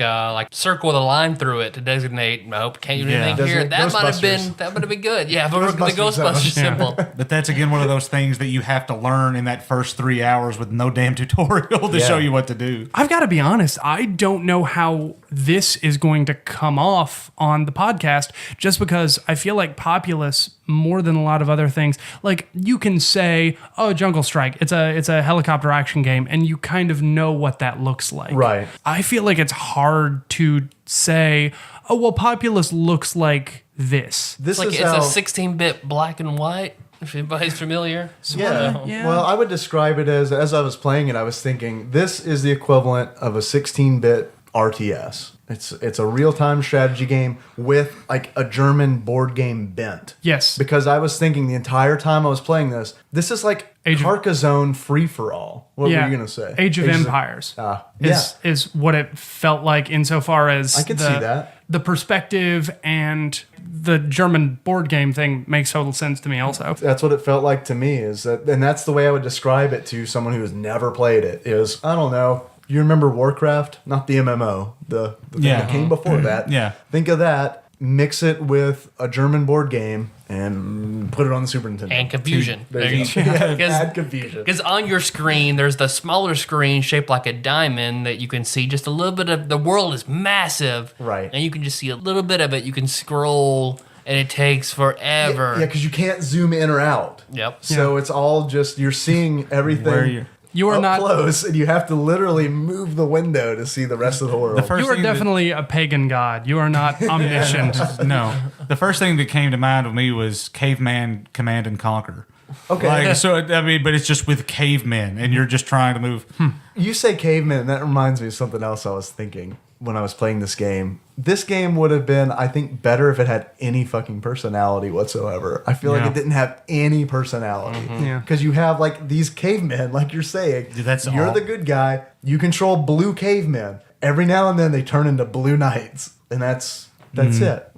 circle with a line through it to designate, nope, can't do Yeah. anything here. Designate That Ghostbusters. might have been good. Yeah, if it were the Ghostbusters zone. Ghostbusters symbol. But that's again one of those things that you have to learn in that first 3 hours with no damn tutorial to Yeah. show you what to do. I've got to be honest, I don't know how this is going to come off on the podcast, just because I feel like Populous, more than a lot of other things, like you can say, oh, Jungle Strike, it's a helicopter action game, and you kind of know what that looks like. Right. I feel like it's hard to say, oh, well, Populous looks like this. This Like is it's how, a 16-bit black and white. If anybody's familiar. Yeah. Yeah. Well, I would describe it as I was playing it, I was thinking this is the equivalent of a 16-bit RTS. It's a real-time strategy game with like a German board game bent. Yes. Because I was thinking the entire time I was playing this is like Age of- Carcassonne free-for-all. What were you going to say? Age of Empires yeah. is what it felt like insofar as I can see that. the perspective and the German board game thing makes total sense to me also. That's what it felt like to me, is that, and that's the way I would describe it to someone who has never played it, is, I don't know, you remember Warcraft? Not the MMO, the thing that came before that. Yeah. Think of that, mix it with a German board game, and put it on the Super Nintendo. And confusion. There you go. Add confusion. Because on your screen, there's the smaller screen shaped like a diamond that you can see just a little bit of. The world is massive. Right. And you can just see a little bit of it. You can scroll, and it takes forever. Yeah, because you can't zoom in or out. Yep. So it's all just, you're seeing everything You are up not close, and you have to literally move the window to see the rest of the world. first You are thing that- definitely a pagan god. You are not omniscient. No. The first thing that came to mind with me was Caveman Command and Conquer. Okay. Like, so, I mean, but it's just with cavemen, and you're just trying to move. You say caveman, that reminds me of something else I was thinking when I was playing this game. This game would have been, I think, better if it had any fucking personality whatsoever. I feel like Yeah. it didn't have any personality. Yeah. Because you have, like, these cavemen, like you're saying. Dude, that's you're all- the good guy. You control blue cavemen. Every now and then they turn into blue knights. And that's it.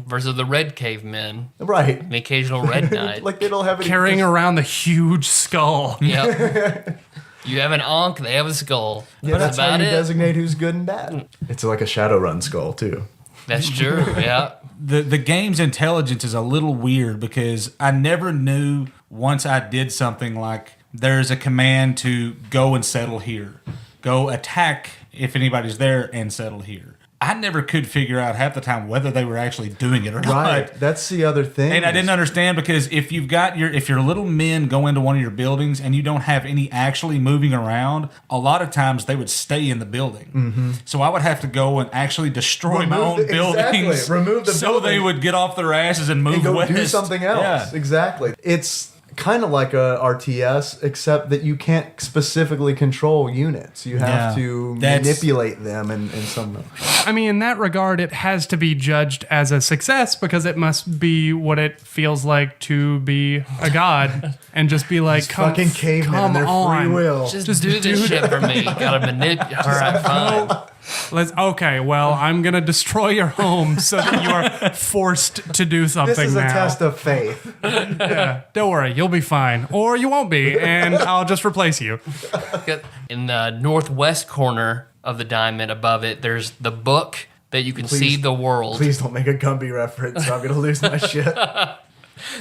Versus the red cavemen, Right. the occasional red knight. Like, they don't have any... Carrying around the huge skull. Yep. You have an Ankh, they have a skull. Yeah, that's how about you it. designate who's good and bad. It's like a Shadowrun skull, too. That's true. Yeah. The game's intelligence is a little weird because I never knew once I did something like there's a command to go and settle here, go attack if anybody's there and settle here. I never could figure out half the time whether they were actually doing it or Right. not. That's the other thing. And I didn't understand because if your little men go into one of your buildings and you don't have any actually moving around, a lot of times they would stay in the building. So I would have to go and actually destroy my own buildings. Exactly. Remove the so they building. would get off their asses and move And go west. do something else. Yeah. Exactly. It's kind of like a RTS, except that you can't specifically control units. You have Yeah. to That's- manipulate them in some... I mean, in that regard, it has to be judged as a success because it must be what it feels like to be a god and just be like, fucking cavemen come and their on. free will. Just do this shit for me. Gotta manipulate. All right, fine. Okay, well, I'm going to destroy your home so that you are forced to do something This is now. a test of faith. Yeah, don't worry, you'll be fine. Or you won't be, and I'll just replace you. In the northwest corner of the diamond above it, there's the book that you can see the world. Please don't make a Gumby reference, or I'm going to lose my shit.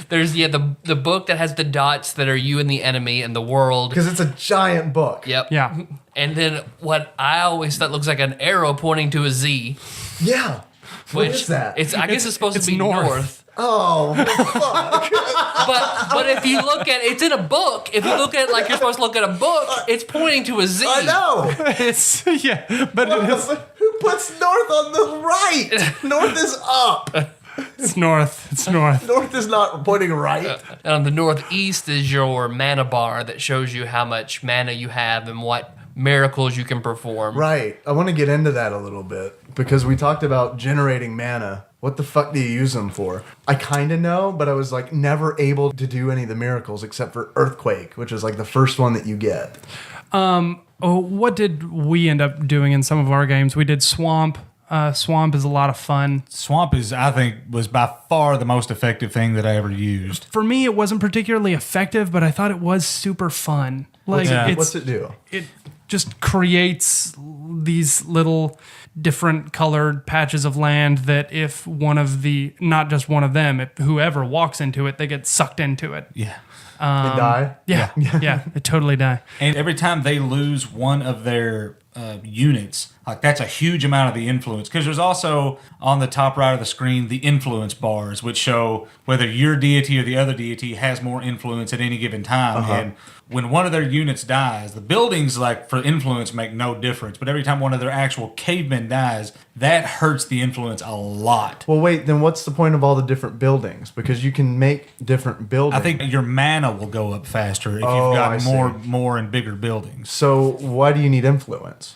There's the book that has the dots that are you and the enemy and the world. Because it's a giant book. Yep. Yeah. And then what I always thought looks like an arrow pointing to a Z. Yeah. What Which is that? I guess it's supposed to be north. north. Oh, fuck. But if you look at it's in a book. If you look at it like you're supposed to look at a book, it's pointing to a Z. I know. It's, yeah, but it is, Who puts north on the right? North is up. it's north. It's north. North is not pointing right. And on the northeast is your mana bar that shows you how much mana you have and what miracles you can perform. Right. I want to get into that a little bit because we talked about generating mana. What the fuck do you use them for? I kind of know, but I was like never able to do any of the miracles except for Earthquake, which is like the first one that you get. Oh, what did we end up doing in some of our games? We did Swamp. Swamp is a lot of fun. Swamp is, I think, was by far the most effective thing that I ever used. For me, it wasn't particularly effective, but I thought it was super fun. Like What's it do? it just creates these little different colored patches of land that if one of the, not just one of them, if whoever walks into it, they get sucked into it. Yeah. They die? Yeah, they totally die. And every time they lose one of their units, like that's a huge amount of the influence. Because there's also on the top right of the screen the influence bars, which show whether your deity or the other deity has more influence at any given time. And when one of their units dies, the buildings, like for influence, make no difference. But every time one of their actual cavemen dies, that hurts the influence a lot. Well, wait, then what's the point of all the different buildings? Because you can make different buildings. I think your mana will go up faster if Oh, you've I got see. more and bigger buildings. So why do you need influence?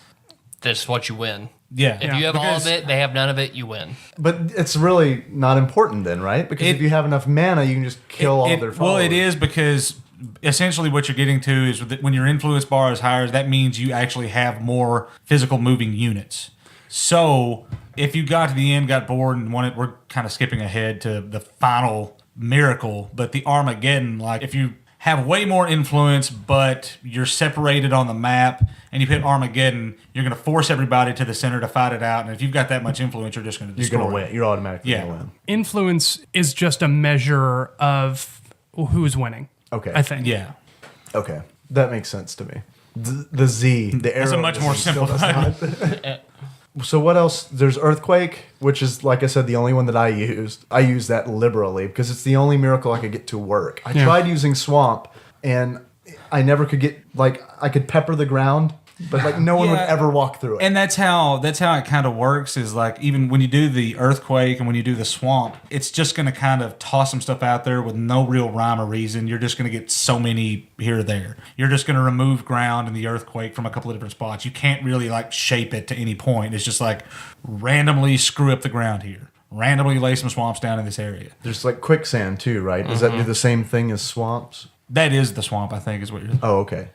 That's what you win. Yeah. If you have all of because- it, they have none of it, you win. But it's really not important then, right? Because if you have enough mana, you can just kill all their followers. Well, it is because essentially what you're getting to is that when your influence bar is higher, that means you actually have more physical moving units. So if you got to the end, got bored, and wanted, we're kind of skipping ahead to the final miracle, but the Armageddon, like if you have way more influence, but you're separated on the map, and you hit Armageddon, you're going to force everybody to the center to fight it out. And if you've got that much influence, you're just going to destroy. You're going to win. You're automatically going to win. Influence is just a measure of who's winning. Okay. I think. Yeah. Okay. That makes sense to me. The Z, the arrow. That's a much more simplified. So what else? There's Earthquake, which is, like I said, the only one that I used. I use that liberally because it's the only miracle I could get to work. I tried using Swamp, and I never could get, like, I could pepper the ground, but like no one would ever walk through it. And that's how it kind of works, is like even when you do the Earthquake and when you do the Swamp, it's just going to kind of toss some stuff out there with no real rhyme or reason. You're just going to get so many here or there. You're just going to remove ground in the Earthquake from a couple of different spots. You can't really like shape it to any point. It's just like randomly screw up the ground here. Randomly lay some swamps down in this area. There's like quicksand too, right? Does that do the same thing as swamps? That is the swamp, I think, is what you're... Oh, okay.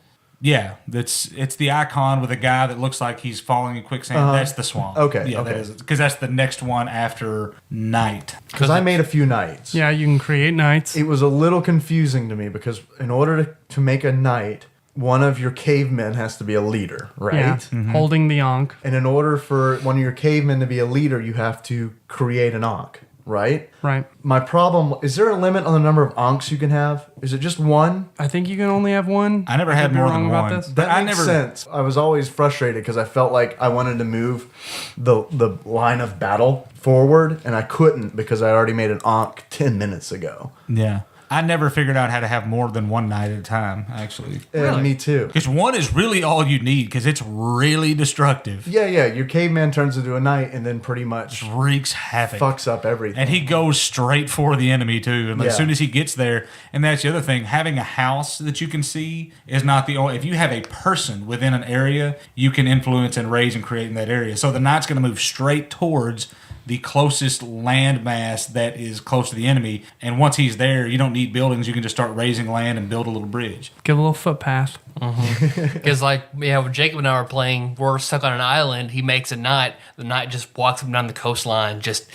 Yeah, it's the icon with a guy that looks like he's falling in quicksand. That's the swamp. Okay, yeah, okay. that is because that's the next one after night. Because I made a few nights. Yeah, you can create nights. It was a little confusing to me because in order to make a knight, one of your cavemen has to be a leader, right? Yeah, holding the Ankh. And in order for one of your cavemen to be a leader, you have to create an Ankh, right? Right. My problem, is there a limit on the number of Ankhs you can have? Is it just one? I think you can only have one. I never had Could be more wrong than about one. this. That I makes never sense. I was always frustrated because I felt like I wanted to move the line of battle forward, and I couldn't because I already made an Ankh 10 minutes ago. Yeah. I never figured out how to have more than one night at a time, actually. Yeah, me too. Because one is really all you need, because it's really destructive. Yeah, your caveman turns into a knight and then pretty much Wreaks havoc. fucks up everything. And he goes straight for the enemy, too. And as Yeah. soon as he gets there, and that's the other thing, having a house that you can see is not the only... If you have a person within an area, you can influence and raise and create in that area. So the knight's going to move straight towards the closest landmass that is close to the enemy. And once he's there, you don't need buildings. You can just start raising land and build a little bridge. Give a little footpath. Because, like, yeah, when Jacob and I were playing, we're stuck on an island. He makes a knight. The knight just walks him down the coastline. Just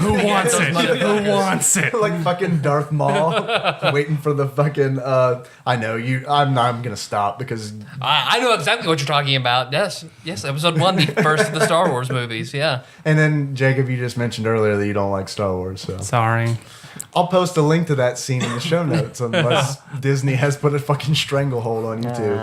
Who wants it? Who wants it? like fucking Darth Maul waiting for the fucking I know you I'm gonna stop because I know exactly what you're talking about. Yes, episode 1, the first of the Star Wars movies. Yeah. and then Jacob, you just mentioned earlier that you don't like Star Wars, so Sorry. I'll post a link to that scene in the show notes unless Disney has put a fucking stranglehold on you too.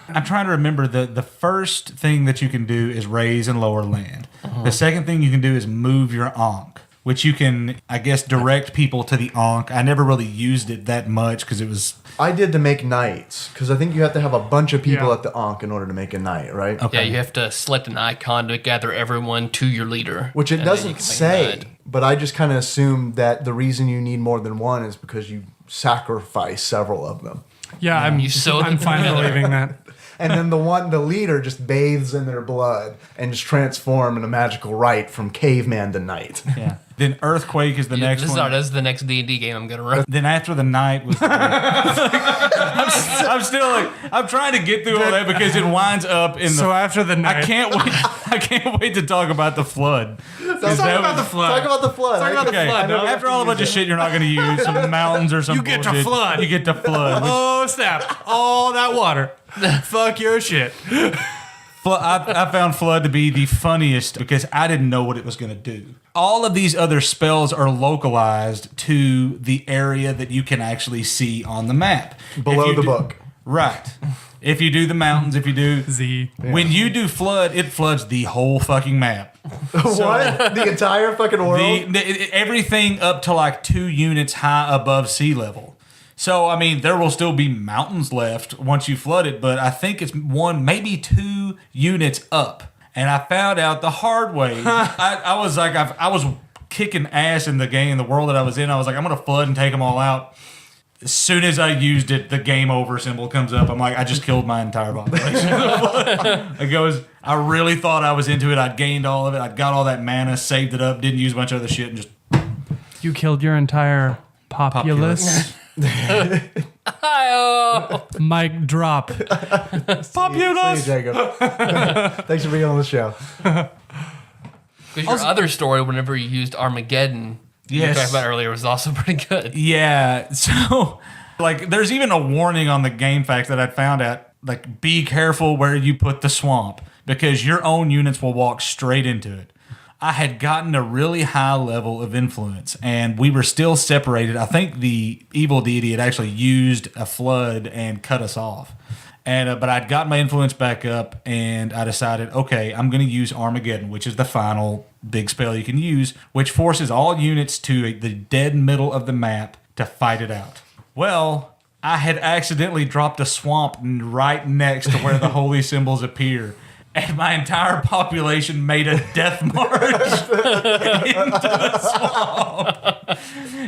I'm trying to remember the first thing that you can do is raise and lower land. The second thing you can do is move your Ankh, which you can, I guess, direct people to the Ankh. I never really used it that much because it was... I did to make knights because I think you have to have a bunch of people Yeah. at the Ankh in order to make a knight, right? Okay. Yeah, you have to select an icon to gather everyone to your leader. Which it and then you doesn't can make a say, knight. but I just kind of assumed that the reason you need more than one is because you sacrifice several of them. Yeah, I'm fine believing that. And then the leader just bathes in their blood and just transform in a magical rite from caveman to knight. Yeah. Then Earthquake is the next This one. is the next D&D game I'm gonna run. Then after the night was... I'm still like... I'm trying to get through all that because it winds up in the... So after the night, I can't wait to talk about the flood. Let's talk about the flood. Talk about the flood. Talk about the Okay, flood. No, after all a bunch of shit you're not going to use, some mountains or some You get to bullshit, flood. You get to flood. Oh snap! All that water. Fuck your shit. I found Flood to be the funniest because I didn't know what it was going to do. All of these other spells are localized to the area that you can actually see on the map. Below If you the do- book. Right. If you do the mountains, if you do... Z. When you do Flood, it floods the whole fucking map. What? The entire fucking world? Everything up to like 2 units high above sea level. So, I mean, there will still be mountains left once you flood it, but I think it's 1, maybe 2 units up. And I found out the hard way. I was like, I was kicking ass in the game, the world that I was in. I was like, I'm going to flood and take them all out. As soon as I used it, the game over symbol comes up. I'm like, I just killed my entire population. It goes, I really thought I was into it. I'd gained all of it. I'd got all that mana, saved it up, didn't use a bunch of other shit, and just... You killed your entire populace. Hi-oh. Mic drop. See you, Jacob. Thanks for being on the show. Because your other story, whenever you used Armageddon, you Yes. talked about earlier, was also pretty good. Yeah. So, like, there's even a warning on the game facts that I found out. Like, be careful where you put the swamp because your own units will walk straight into it. I had gotten a really high level of influence, and we were still separated. I think the evil deity had actually used a flood and cut us off. And but I'd got my influence back up, and I decided, okay, I'm going to use Armageddon, which is the final big spell you can use, which forces all units to the dead middle of the map to fight it out. Well, I had accidentally dropped a swamp right next to where the holy symbols appear. And my entire population made a death march into the swamp.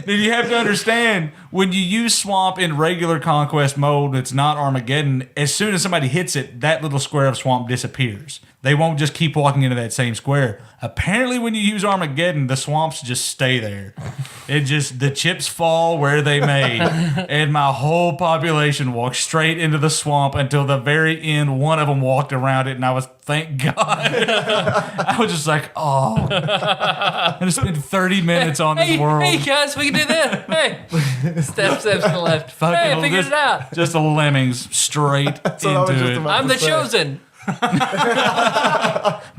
Then you have to understand, when you use swamp in regular conquest mode, it's not Armageddon. As soon as somebody hits it, that little square of swamp disappears. They won't just keep walking into that same square. Apparently, when you use Armageddon, the swamps just stay there. The chips fall where they may. And my whole population walked straight into the swamp until the very end. One of them walked around it, and I was, thank God. I was just like, oh. I just spent 30 minutes on this world. Hey, guys, we can do this. Hey. Steps to the left. Fucking Hey, I figured just- it out. Just the lemmings straight what I was into just it. about I'm the to say. chosen.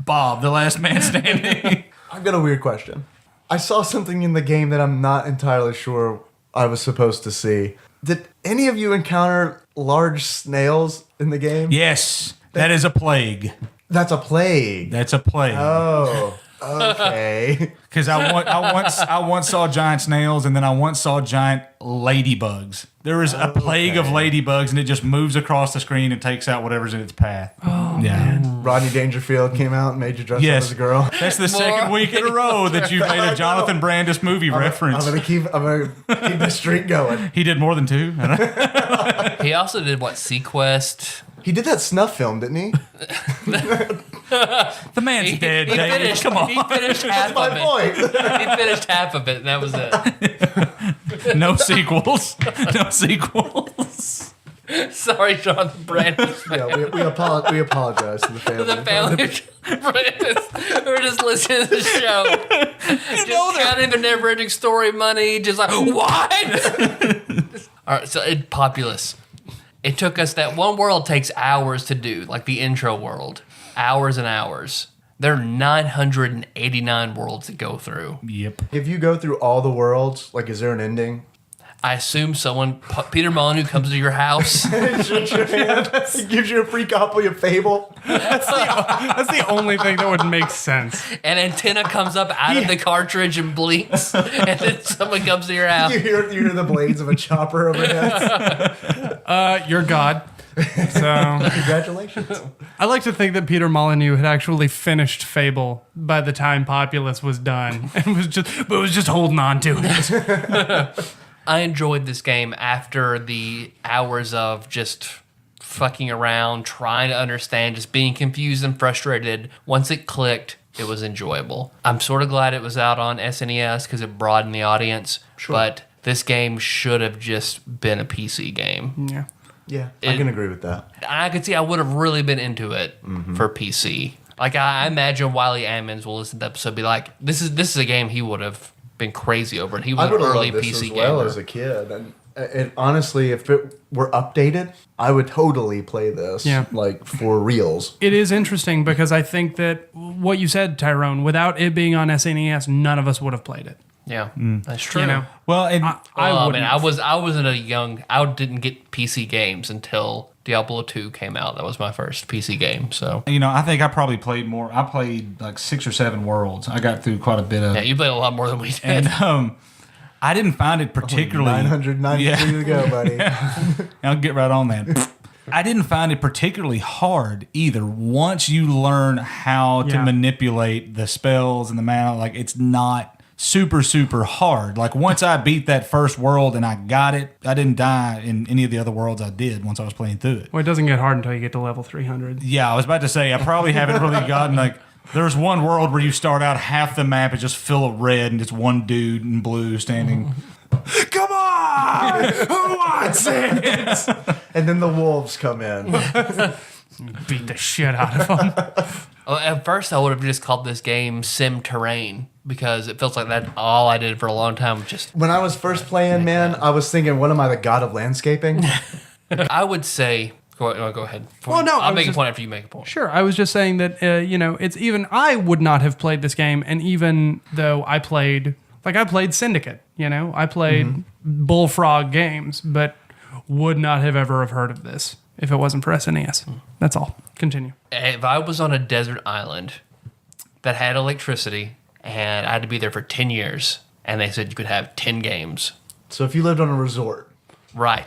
Bob, the last man standing. I've got a weird question. I saw something in the game that I'm not entirely sure I was supposed to see. Did any of you encounter large snails in the game? Yes, that is a plague. That's a plague. That's a plague. Oh, okay. Because I once saw giant snails, and then I once saw giant ladybugs. There is a plague of ladybugs, and it just moves across the screen and takes out whatever's in its path. Oh, yeah. Rodney Dangerfield came out and made you dress up Yes. as a girl. That's the second week in a row that you've made a Jonathan Brandis movie reference. I'm gonna keep the streak going. He did more than two. He also did what? Sequest. He did that snuff film, didn't he? The man's dead, He David. finished, Come on. He finished half My of it. point. He finished half of it, and that was it. No sequels. No sequels. Sorry, Jonathan Brandis. Yeah, we apologize to the family. The family of Brandis. We're just listening to the show. Just counting their never-ending story money. Just like, what? All right, so Populous. It took us, that one world takes hours to do, like the intro world. Hours and hours. There are 989 worlds to go through. Yep. If you go through all the worlds, like, is there an ending? I assume Peter Molyneux comes to your house. Shakes your hand. He gives you a free copy of Fable. That's the only thing that would make sense. An antenna comes up out of the cartridge and blinks, and then someone comes to your house. You hear the blades of a chopper overhead. You're God. So Congratulations. I like to think that Peter Molyneux had actually finished Fable by the time Populous was done, and was just holding on to it. I enjoyed this game after the hours of just fucking around, trying to understand, just being confused and frustrated. Once it clicked, it was enjoyable. I'm sort of glad it was out on SNES because it broadened the audience. Sure. But this game should have just been a PC game. Yeah. Yeah, I can agree with that. I could see I would have really been into it for PC. Like, I imagine Wiley Ammons will listen to the episode and be like, this is a game he would have been crazy over, and he was I an would have early loved this PC as well gamer. as a kid. And honestly, if it were updated, I would totally play this. Yeah. Like, for reals. It is interesting because I think that what you said, Tyrone, without it being on SNES, none of us would have played it. Yeah, that's true. You know, Well, and I wouldn't. I didn't get PC games until Diablo 2 came out. That was my first PC game. So I think I probably played more. I played like 6 or 7 worlds. I got through quite a bit of. yeah, you played a lot more than we did. And I didn't find it particularly. 993 to go, buddy. I'll get right on that. I didn't find it particularly hard either. Once you learn how to Yeah. manipulate the spells and the mana, like, it's not super, super hard. Like, once I beat that first world and I got it, I didn't die in any of the other worlds I did once I was playing through it. well, it doesn't get hard until you get to level 300. Yeah, I was about to say, I probably haven't really gotten, like, there's one world where you start out, half the map is just full of red and it's one dude in blue standing. Come on! Who wants it? And then the wolves come in. Beat the shit out of them. Well, at first, I would have just called this game Sim Terrain because it feels like that's all I did for a long time. Just When I was first playing, man, I was thinking, what am I, the god of landscaping? I would say, go ahead. Well, no, I I'll was make a just- point after you make a point. Sure, I was just saying that it's even I would not have played this game, and even though I played Syndicate, I played Bullfrog games, but would not have ever have heard of this if it wasn't for SNES. That's all. Continue. If I was on a desert island that had electricity and I had to be there for 10 years, and they said you could have 10 games, So if you lived on a resort. right,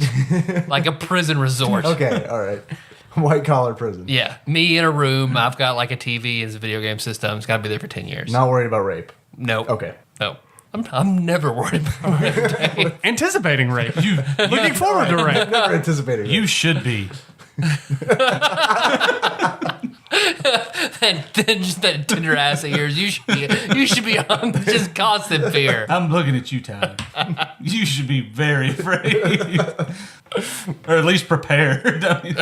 like a prison resort. Okay, all right. White collar prison. Yeah, me in a room. I've got like a TV and some video game systems. Got to be there for 10 years. Not worried about rape. Nope. Okay. No. I'm never worried about it. Anticipating rape. Looking forward to rape. Never anticipated it. You should be. and then just that tender ass of yours. You should be on just constant fear. I'm looking at you, Tyler. You should be very afraid. Or at least prepared. I mean,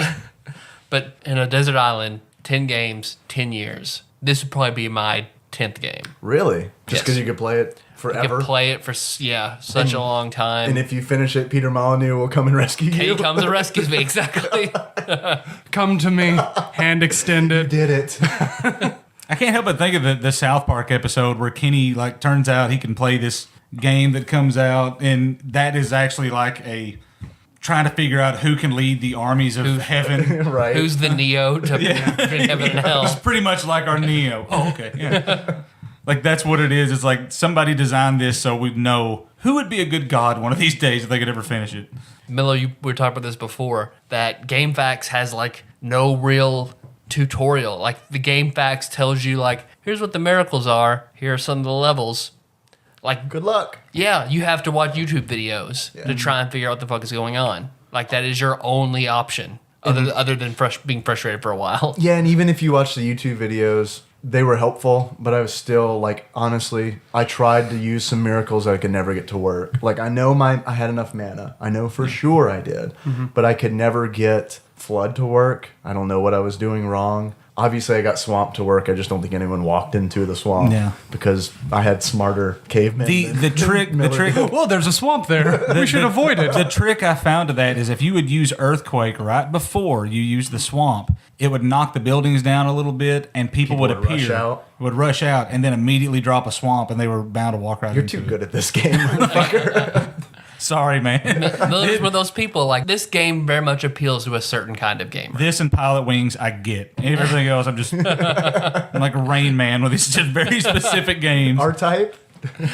But in a desert island, 10 games, 10 years. This would probably be my 10th game. Really? Just Yes. because you could play it I forever? could play it for such a long time. And if you finish it, Peter Molyneux will come and rescue He you. comes and rescues me, exactly. Come to me, hand You extended. did it. I can't help but think of the South Park episode where Kenny turns out he can play this game that comes out, and that is actually like a trying to figure out who can lead the armies of heaven. Right. Who's the Neo to heaven and It's hell? pretty much like our Neo. Oh, okay. Yeah. Like that's what it is. It's like somebody designed this so we'd know who would be a good god one of these days if they could ever finish it. Miller, we were talking about this before, that GameFAQs has like no real tutorial. Like the GameFAQs tells you like, here's what the miracles are. Here are some of the levels. Like, Good luck. yeah, you have to watch YouTube videos to try and figure out what the fuck is going on. Like that is your only option, other than being frustrated for a while. Yeah, and even if you watch the YouTube videos, they were helpful, but I was still like, honestly, I tried to use some miracles that I could never get to work. Like I know I had enough mana. I know for sure I did, but I could never get Flood to work. I don't know what I was doing wrong. Obviously, I got Swamp to work. I just don't think anyone walked into the swamp because I had smarter cavemen. The trick. Well, there's a swamp there. We should avoid it. The trick I found to that is if you would use Earthquake right before you use the swamp, it would knock the buildings down a little bit, and people would appear, would rush out, and then immediately drop a swamp, and they were bound to walk right You're into too it. good at this game, motherfucker. Sorry, man. Those were those people. Like this game very much appeals to a certain kind of gamer. This and Pilotwings, I get. Everything else, I'm like a Rain Man with these just very specific games. R-Type,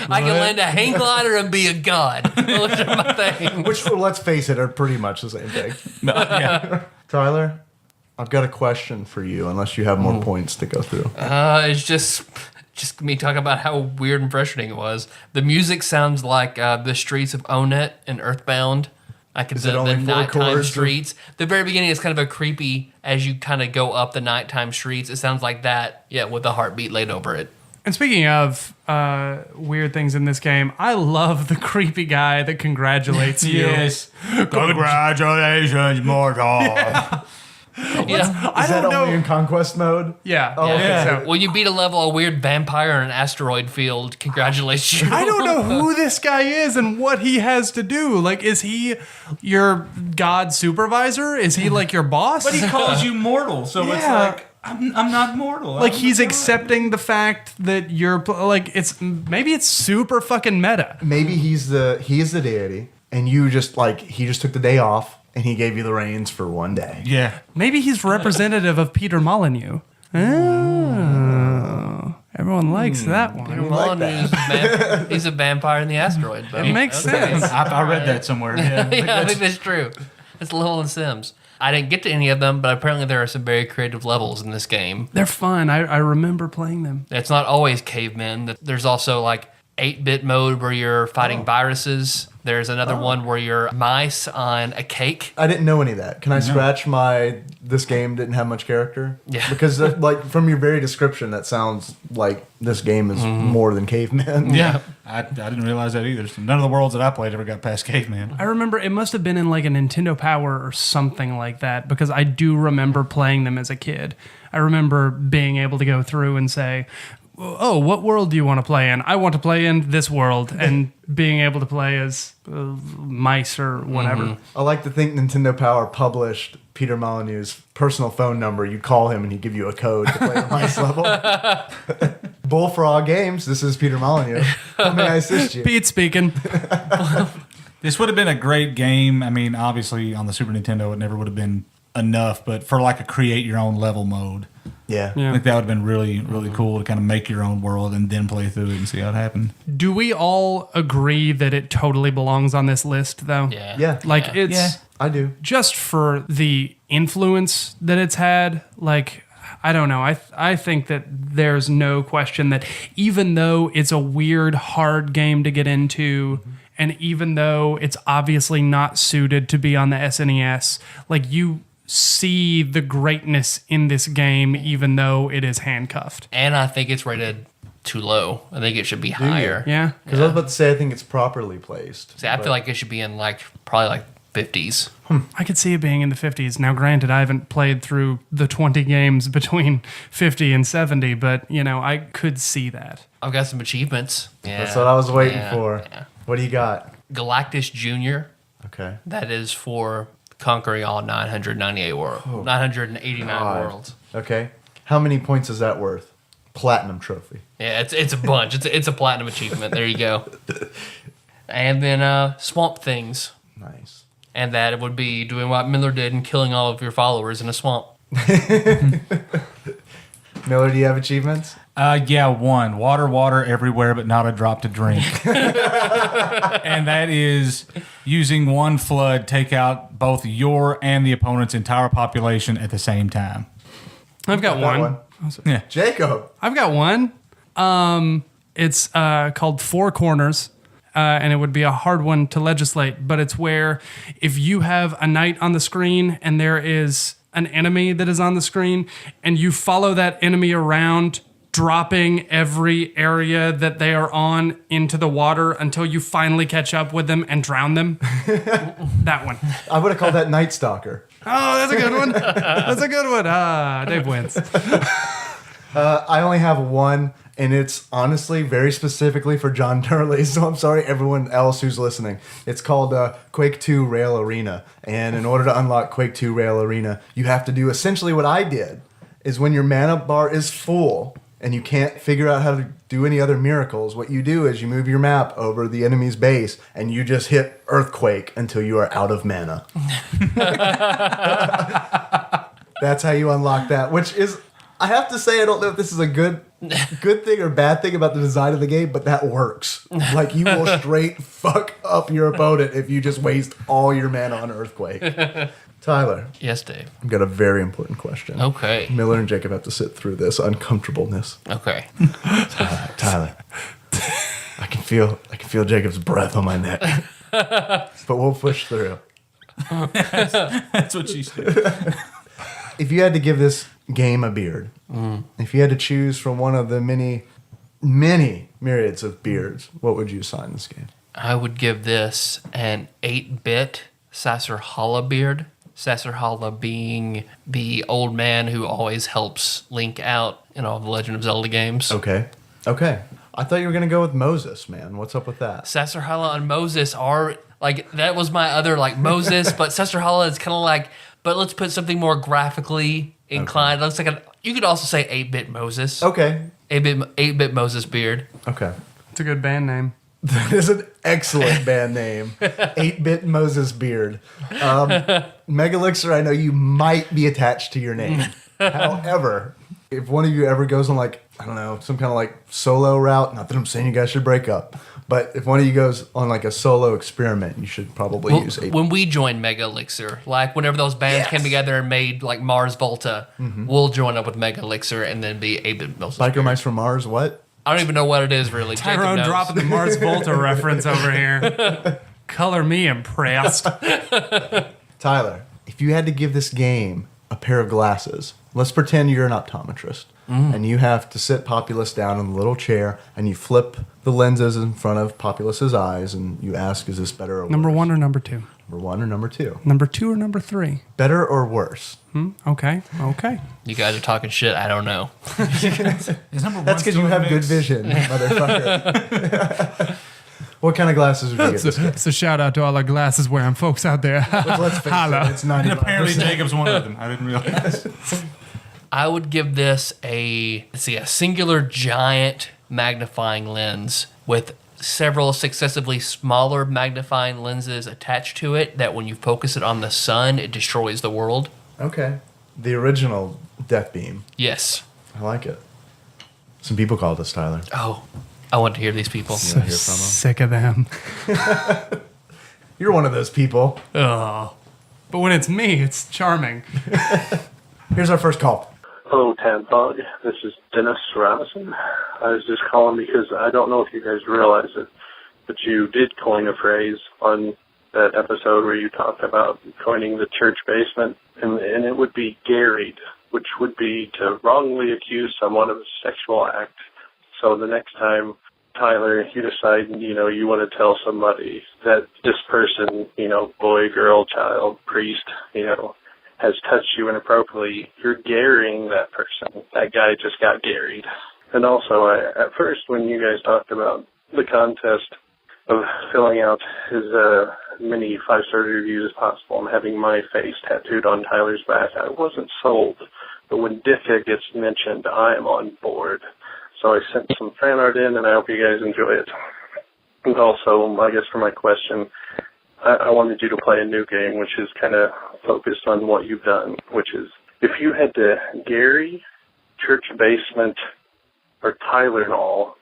I can land a hang glider and be a god. Those are my thing. which, let's face it, are pretty much the same thing. Yeah. Tyler, I've got a question for you, unless you have more points to go through. It's just me talking about how weird and frustrating it was. The music sounds like the streets of Onet and Earthbound. Like Is the it only 4 nighttime chords? streets. The very beginning is kind of a creepy as you kind of go up the nighttime streets. It sounds like that, yeah, with a heartbeat laid over it. And speaking of weird things in this game, I love the creepy guy that congratulates you. Yes. Congratulations, mortal. Yeah. I Is that don't know. only in conquest mode? Yeah. Oh, okay. Yeah. So, When you beat a level, a weird vampire in an asteroid field congratulates you. I don't know who this guy is and what he has to do. Like, is he your god supervisor? Is he like your boss? But he calls you mortal, so it's Yeah. like, I'm not mortal. like he's accepting the fact that you're like maybe it's super fucking meta. Maybe he is the deity, and you just he just took the day off, and he gave you the reins for one day. Yeah. Maybe he's representative of Peter Molyneux. Oh, everyone likes that one. Well, he's a vampire in the asteroid. But It makes sense. I read that somewhere. Yeah. Yeah, I think that's true. It's Little and Sims. I didn't get to any of them, but apparently there are some very creative levels in this game. They're fun. I remember playing them. It's not always cavemen. There's also like 8-bit mode where you're fighting viruses. There's another one where you're mice on a cake. I didn't know any of that. Can I scratch this game didn't have much character? Yeah. Because like from your very description, that sounds like this game is more than Caveman. Yeah. I didn't realize that either. So none of the worlds that I played ever got past Caveman. I remember it must have been in like a Nintendo Power or something like that, because I do remember playing them as a kid. I remember being able to go through and say, oh, what world do you want to play in? I want to play in this world, and being able to play as mice or whatever. I like to think Nintendo Power published Peter Molyneux's personal phone number. You'd call him and he'd give you a code to play the mice level. Bullfrog Games, this is Peter Molyneux. How may I assist you? Pete speaking. This would have been a great game. I mean, obviously on the Super Nintendo, it never would have been enough, but for like a create your own level mode, Yeah. Yeah. I think that would have been really, really cool to kind of make your own world and then play through it and see how it happened. Do we all agree that it totally belongs on this list, though? Yeah. Yeah. Like, it's Yeah. I do. just for the influence that it's had. Like, I don't know. I think that there's no question that even though it's a weird, hard game to get into, and even though it's obviously not suited to be on the SNES, like, you see the greatness in this game, even though it is handcuffed. And I think it's rated too low. I think it should be higher. Yeah. Because I was about to say, I think it's properly placed. See, I feel like it should be in probably 50s. I could see it being in the 50s. Now, granted, I haven't played through the 20 games between 50 and 70, but, I could see that. I've got some achievements. Yeah. That's what I was waiting Yeah. for. Yeah. What do you got? Galactus Jr. Okay. That is for conquering all 998 worlds. 989 God. worlds. Okay. How many points is that worth? Platinum trophy. Yeah, it's a bunch. It's a platinum achievement. There you go. And then swamp things. Nice. And that would be doing what Miller did and killing all of your followers in a swamp. Miller, do you have achievements? Yeah, one. Water everywhere, but not a drop to drink. And that is using one flood, take out both your and the opponent's entire population at the same time. I've got That one. Yeah. Jacob. I've got one. It's called Four Corners, and it would be a hard one to legislate, but it's where if you have a knight on the screen and there is an enemy that is on the screen, and you follow that enemy around, dropping every area that they are on into the water until you finally catch up with them and drown them. That one. I would have called that Night Stalker. Oh, that's a good one. That's a good one. Dave wins. I only have one, and it's honestly very specifically for John Turley, so I'm sorry everyone else who's listening. It's called Quake 2 Rail Arena, and in order to unlock Quake 2 Rail Arena, you have to do essentially what I did, is when your mana bar is full and you can't figure out how to do any other miracles, what you do is you move your map over the enemy's base and you just hit Earthquake until you are out of mana. That's how you unlock that, which is, I have to say, I don't know if this is a good thing or bad thing about the design of the game, but that works. Like, you will straight fuck up your opponent if you just waste all your mana on Earthquake. Tyler, Yes, Dave. I've got a very important question. Okay. Miller and Jacob have to sit through this uncomfortableness. Okay. Tyler, I can feel Jacob's breath on my neck, but we'll push through. That's what she said. If you had to give this game a beard, if you had to choose from one of the many myriads of beards, what would you assign this game? I would give this an 8-bit Sasserhala beard. Sasserhala being the old man who always helps Link out in all the Legend of Zelda games. Okay. I thought you were going to go with Moses, man. What's up with that? Sasserhala and Moses are, that was my other, Moses, but Sasserhala is kind of but let's put something more graphically inclined. It looks like you could also say 8-bit Moses. Okay. 8-bit Moses beard. Okay. It's a good band name. That is an excellent band name. 8-bit Moses Beard. Megalixer, I know you might be attached to your name. However, if one of you ever goes on some kind of solo route, not that I'm saying you guys should break up, but if one of you goes on a solo experiment, you should probably use 8-bit. When we join Mega Elixir, whenever those bands came together and made Mars Volta, we'll join up with Mega Elixir and then be 8-bit Moses Biker beard. Mice from Mars, what? I don't even know what it is really. Jacob Tyrone knows. dropping the Mars Volta reference over here. Color me impressed. Tyler, if you had to give this game a pair of glasses, let's pretend you're an optometrist, and you have to sit Populous down in the little chair, and you flip the lenses in front of Populous's eyes, and you ask, is this better or worse? Number 1 or number 2? Number 1 or number 2? Number 2 or number 3? Better or worse? Okay. You guys are talking shit. I don't know. Is number one That's because still you in have the good mix? vision, motherfucker. What kind of glasses would you give this game? So shout out to all our glasses wearing folks out there. Let's face Holla. it, it's And 95%. apparently Jacob's one of them. I didn't realize. I would give this a singular giant magnifying lens with several successively smaller magnifying lenses attached to it that when you focus it on the sun, it destroys the world. Okay. The original Death Beam. Yes. I like it. Some people call this, Tyler. Oh, I want to hear these people. You wanna hear from them? Sick of them. You're one of those people. Oh. But when it's me, it's charming. Here's our first call. Hello, TADPOG. This is Dennis Robinson. I was just calling because I don't know if you guys realize it, but you did coin a phrase on that episode where you talked about coining the church basement, and it would be garried, which would be to wrongly accuse someone of a sexual act. So the next time, Tyler, you decide, you want to tell somebody that this person, boy, girl, child, priest, has touched you inappropriately, you're garrying that person. That guy just got garried. And also, at first, when you guys talked about the contest of filling out as many 5-star reviews as possible and having my face tattooed on Tyler's back, I wasn't sold. But when Dicka gets mentioned, I am on board. So I sent some fan art in, and I hope you guys enjoy it. And also, I guess for my question, I wanted you to play a new game, which is kind of focused on what you've done, which is if you had to Gary, Church Basement, or Tyler and all,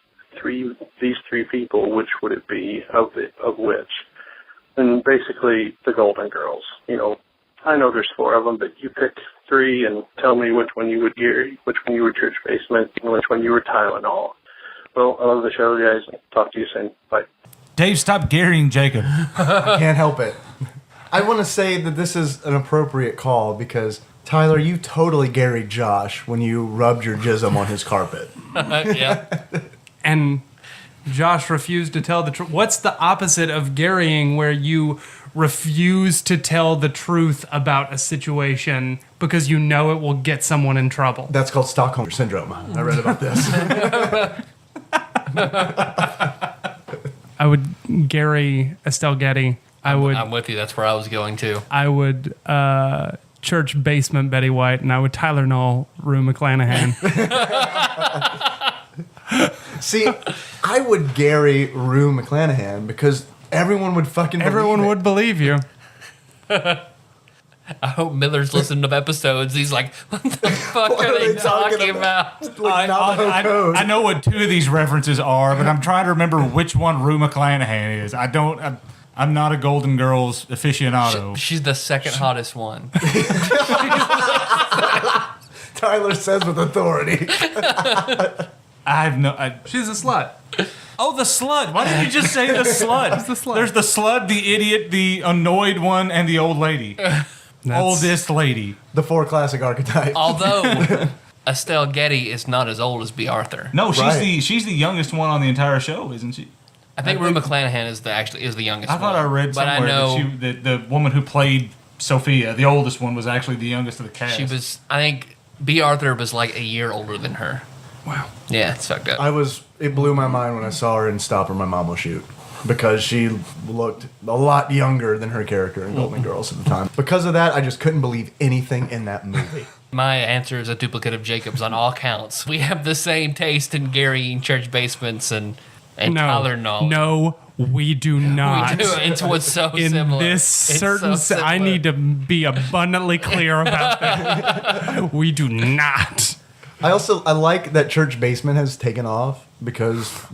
these three people, which would it be of which? And basically, the Golden Girls. I know there's 4 of them, but you pick 3 and tell me which one you would Gary, which one you would Church Basement, and which one you would Tylenol. Well, I love the show, guys. Talk to you soon. Bye. Dave, stop garrying Jacob. I can't help it. I want to say that this is an appropriate call because, Tyler, you totally garried Josh when you rubbed your jism on his carpet. Yeah. And Josh refused to tell the truth. What's the opposite of garrying where you refuse to tell the truth about a situation because you know it will get someone in trouble? That's called Stockholm Syndrome. I read about this. I would Gary Estelle Getty. I'm with you. That's where I was going to. I would Church Basement Betty White, and I would Tyler Knoll Rue McClanahan. See, I would Gary Rue McClanahan because everyone would fucking believe Everyone it. would believe you. I hope Miller's listening to episodes. He's like, what the fuck What are they talking about? about? Like Navajo code. I know what 2 of these references are, but I'm trying to remember which one Rue McClanahan is. I'm not a Golden Girls aficionado. She's the second hottest one. Tyler says with authority. I have no. She's a slut. Oh, the slut. Why didn't you just say the slut? Who's the slut? There's the slut, the idiot, the annoyed one, and the old lady. Oldest lady. The 4 classic archetypes. Although Estelle Getty is not as old as B. Arthur. No, she's Right. she's the youngest one on the entire show, isn't she? I think Rue McClanahan is the youngest I thought I read but somewhere I know that the woman who played Sophia, the oldest one, was actually the youngest of the cast. she was. I think B. Arthur was like a year older than her. Wow. Yeah, it's fucked up. It blew my mind when I saw her in Stop or My Mom Will Shoot because she looked a lot younger than her character in Golden Girls at the time. Because of that, I just couldn't believe anything in that movie. My answer is a duplicate of Jacob's on all counts. We have the same taste in Garying church basements and Tyler Knoll. No, we do not. We do. It's what's so In similar. this It's certain, so I similar. need to be abundantly clear about that. We do not. I like that Church Basement has taken off because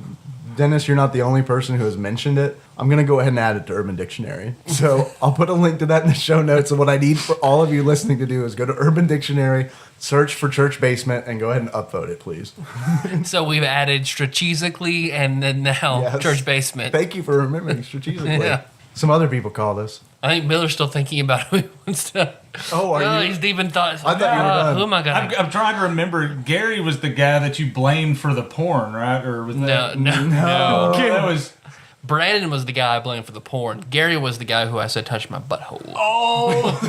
Dennis, you're not the only person who has mentioned it. I'm going to go ahead and add it to Urban Dictionary. So I'll put a link to that in the show notes. And what I need for all of you listening to do is go to Urban Dictionary, search for church basement, and go ahead and upvote it, please. So we've added strategically and then now Yes. church basement. Thank you for remembering strategically. Yeah. Some other people called us. I think Miller's still thinking about who he wants to. Oh, are you? He's deep in thought. I thought you were done. Who am I going to? I'm trying to remember. Gary was the guy that you blamed for the porn, right? Or was that? No. No, that was. Brandon was the guy I blamed for the porn. Gary was the guy who I said touched my butthole. Oh,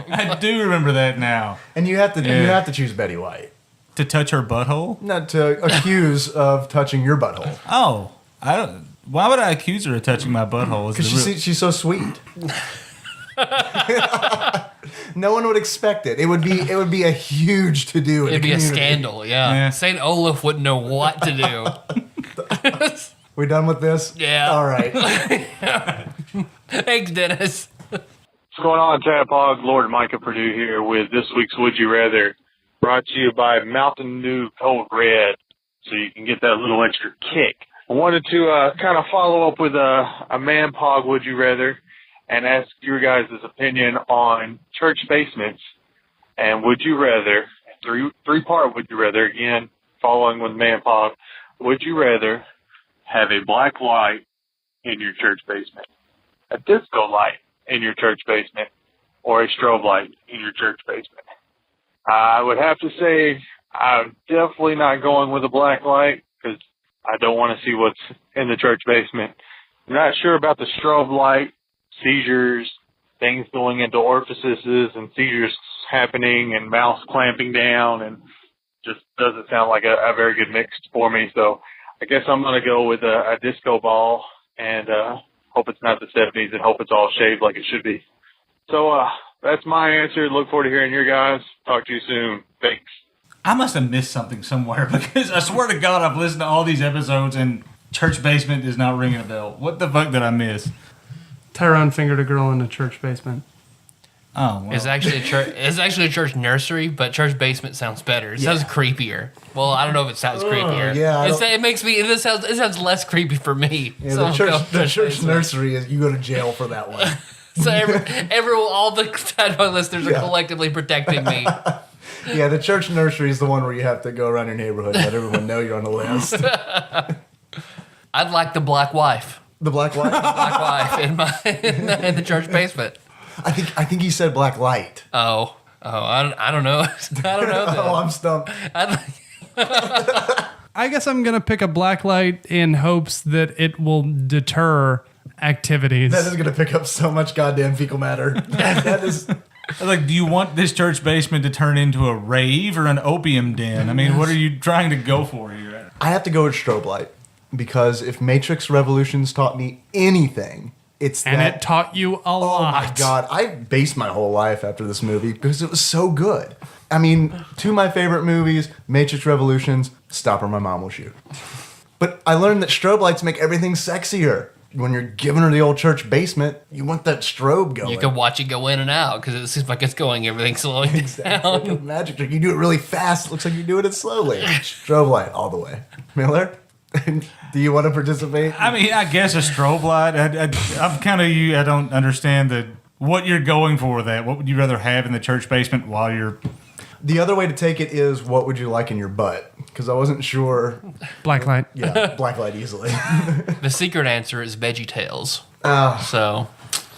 I do remember that now. And you have to choose Betty White. To touch her butthole? Not to accuse of touching your butthole. Oh, I don't. Why would I accuse her of touching my butthole? Because she's so sweet. No one would expect it. It would be a huge to do. It'd be a scandal, yeah. St. Olaf wouldn't know what to do. We done with this? Yeah. All right. Thanks, Dennis. What's going on, TADPOG? Lord Micah Purdue here with this week's Would You Rather, brought to you by Mountain Dew Cold Red, so you can get that little extra kick. I wanted to kind of follow up with a man-pog Would You Rather and ask your guys' opinion on church basements. And would you rather, three-part Would You Rather, again, following with man-pog, would you rather have a black light in your church basement, a disco light in your church basement, or a strobe light in your church basement? I would have to say I'm definitely not going with a black light because I don't want to see what's in the church basement. I'm not sure about the strobe light, seizures, things going into orifices and seizures happening and mouths clamping down, and just doesn't sound like a very good mix for me. So I guess I'm going to go with a disco ball and hope it's not the 70s and hope it's all shaved like it should be. So that's my answer. Look forward to hearing your guys. Talk to you soon. Thanks. I must have missed something somewhere because I swear to God I've listened to all these episodes and church basement is not ringing a bell. What the fuck did I miss? Tyrone fingered a girl in a church basement. Oh, well. It's actually a church nursery, but church basement sounds better. It sounds creepier. Well, I don't know if it sounds creepier. yeah, it makes me. It sounds less creepy for me. Yeah, So the church basement. nursery is you go to jail for that one. So all the TADPOG listeners are collectively protecting me. Yeah, the church nursery is the one where you have to go around your neighborhood and let everyone know you're on the list. I'd like the black wife. The black light? Black wife in the church basement. I think he said black light. Oh, I don't know. I don't know. Oh, I'm stumped. I guess I'm going to pick a black light in hopes that it will deter activities. That is going to pick up so much goddamn fecal matter. That is... Like, do you want this church basement to turn into a rave or an opium den? I mean, what are you trying to go for here? I have to go with strobe light because if Matrix Revolutions taught me anything, it's and that... it taught you a Oh lot. my God. I based my whole life after this movie because it was so good. I mean, two of my favorite movies, Matrix Revolutions, Stop or My Mom Will Shoot. But I learned that strobe lights make everything sexier. When you're giving her the old church basement, you want that strobe going. You can watch it go in and out because it seems like it's going. Everything's slowing Exactly. Like a down. magic trick. You do it really fast. It looks like you're doing it slowly. Strobe light all the way. Miller, do you want to participate? I mean, I guess a strobe light. I'm kind of you. I don't understand what you're going for with that. What would you rather have in the church basement while you're... The other way to take it is, what would you like in your butt? Because I wasn't sure. Black light. Yeah, black light easily. The secret answer is Veggie Tales. Ah. So,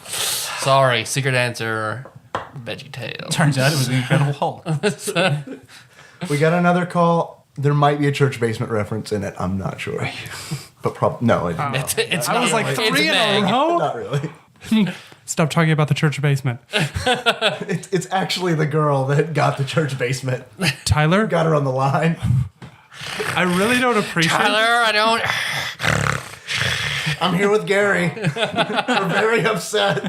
sorry, secret answer, Veggie Tales. Turns out it was the Incredible Hulk. We got another call. There might be a church basement reference in it. I'm not sure. But no, It's I was like it's 3 in a Meg. row. not really. Stop talking about the church basement. It's actually the girl that got the church basement. Tyler, Got her on the line. I really don't appreciate Tyler, I don't. I'm here with Gary. We're very upset.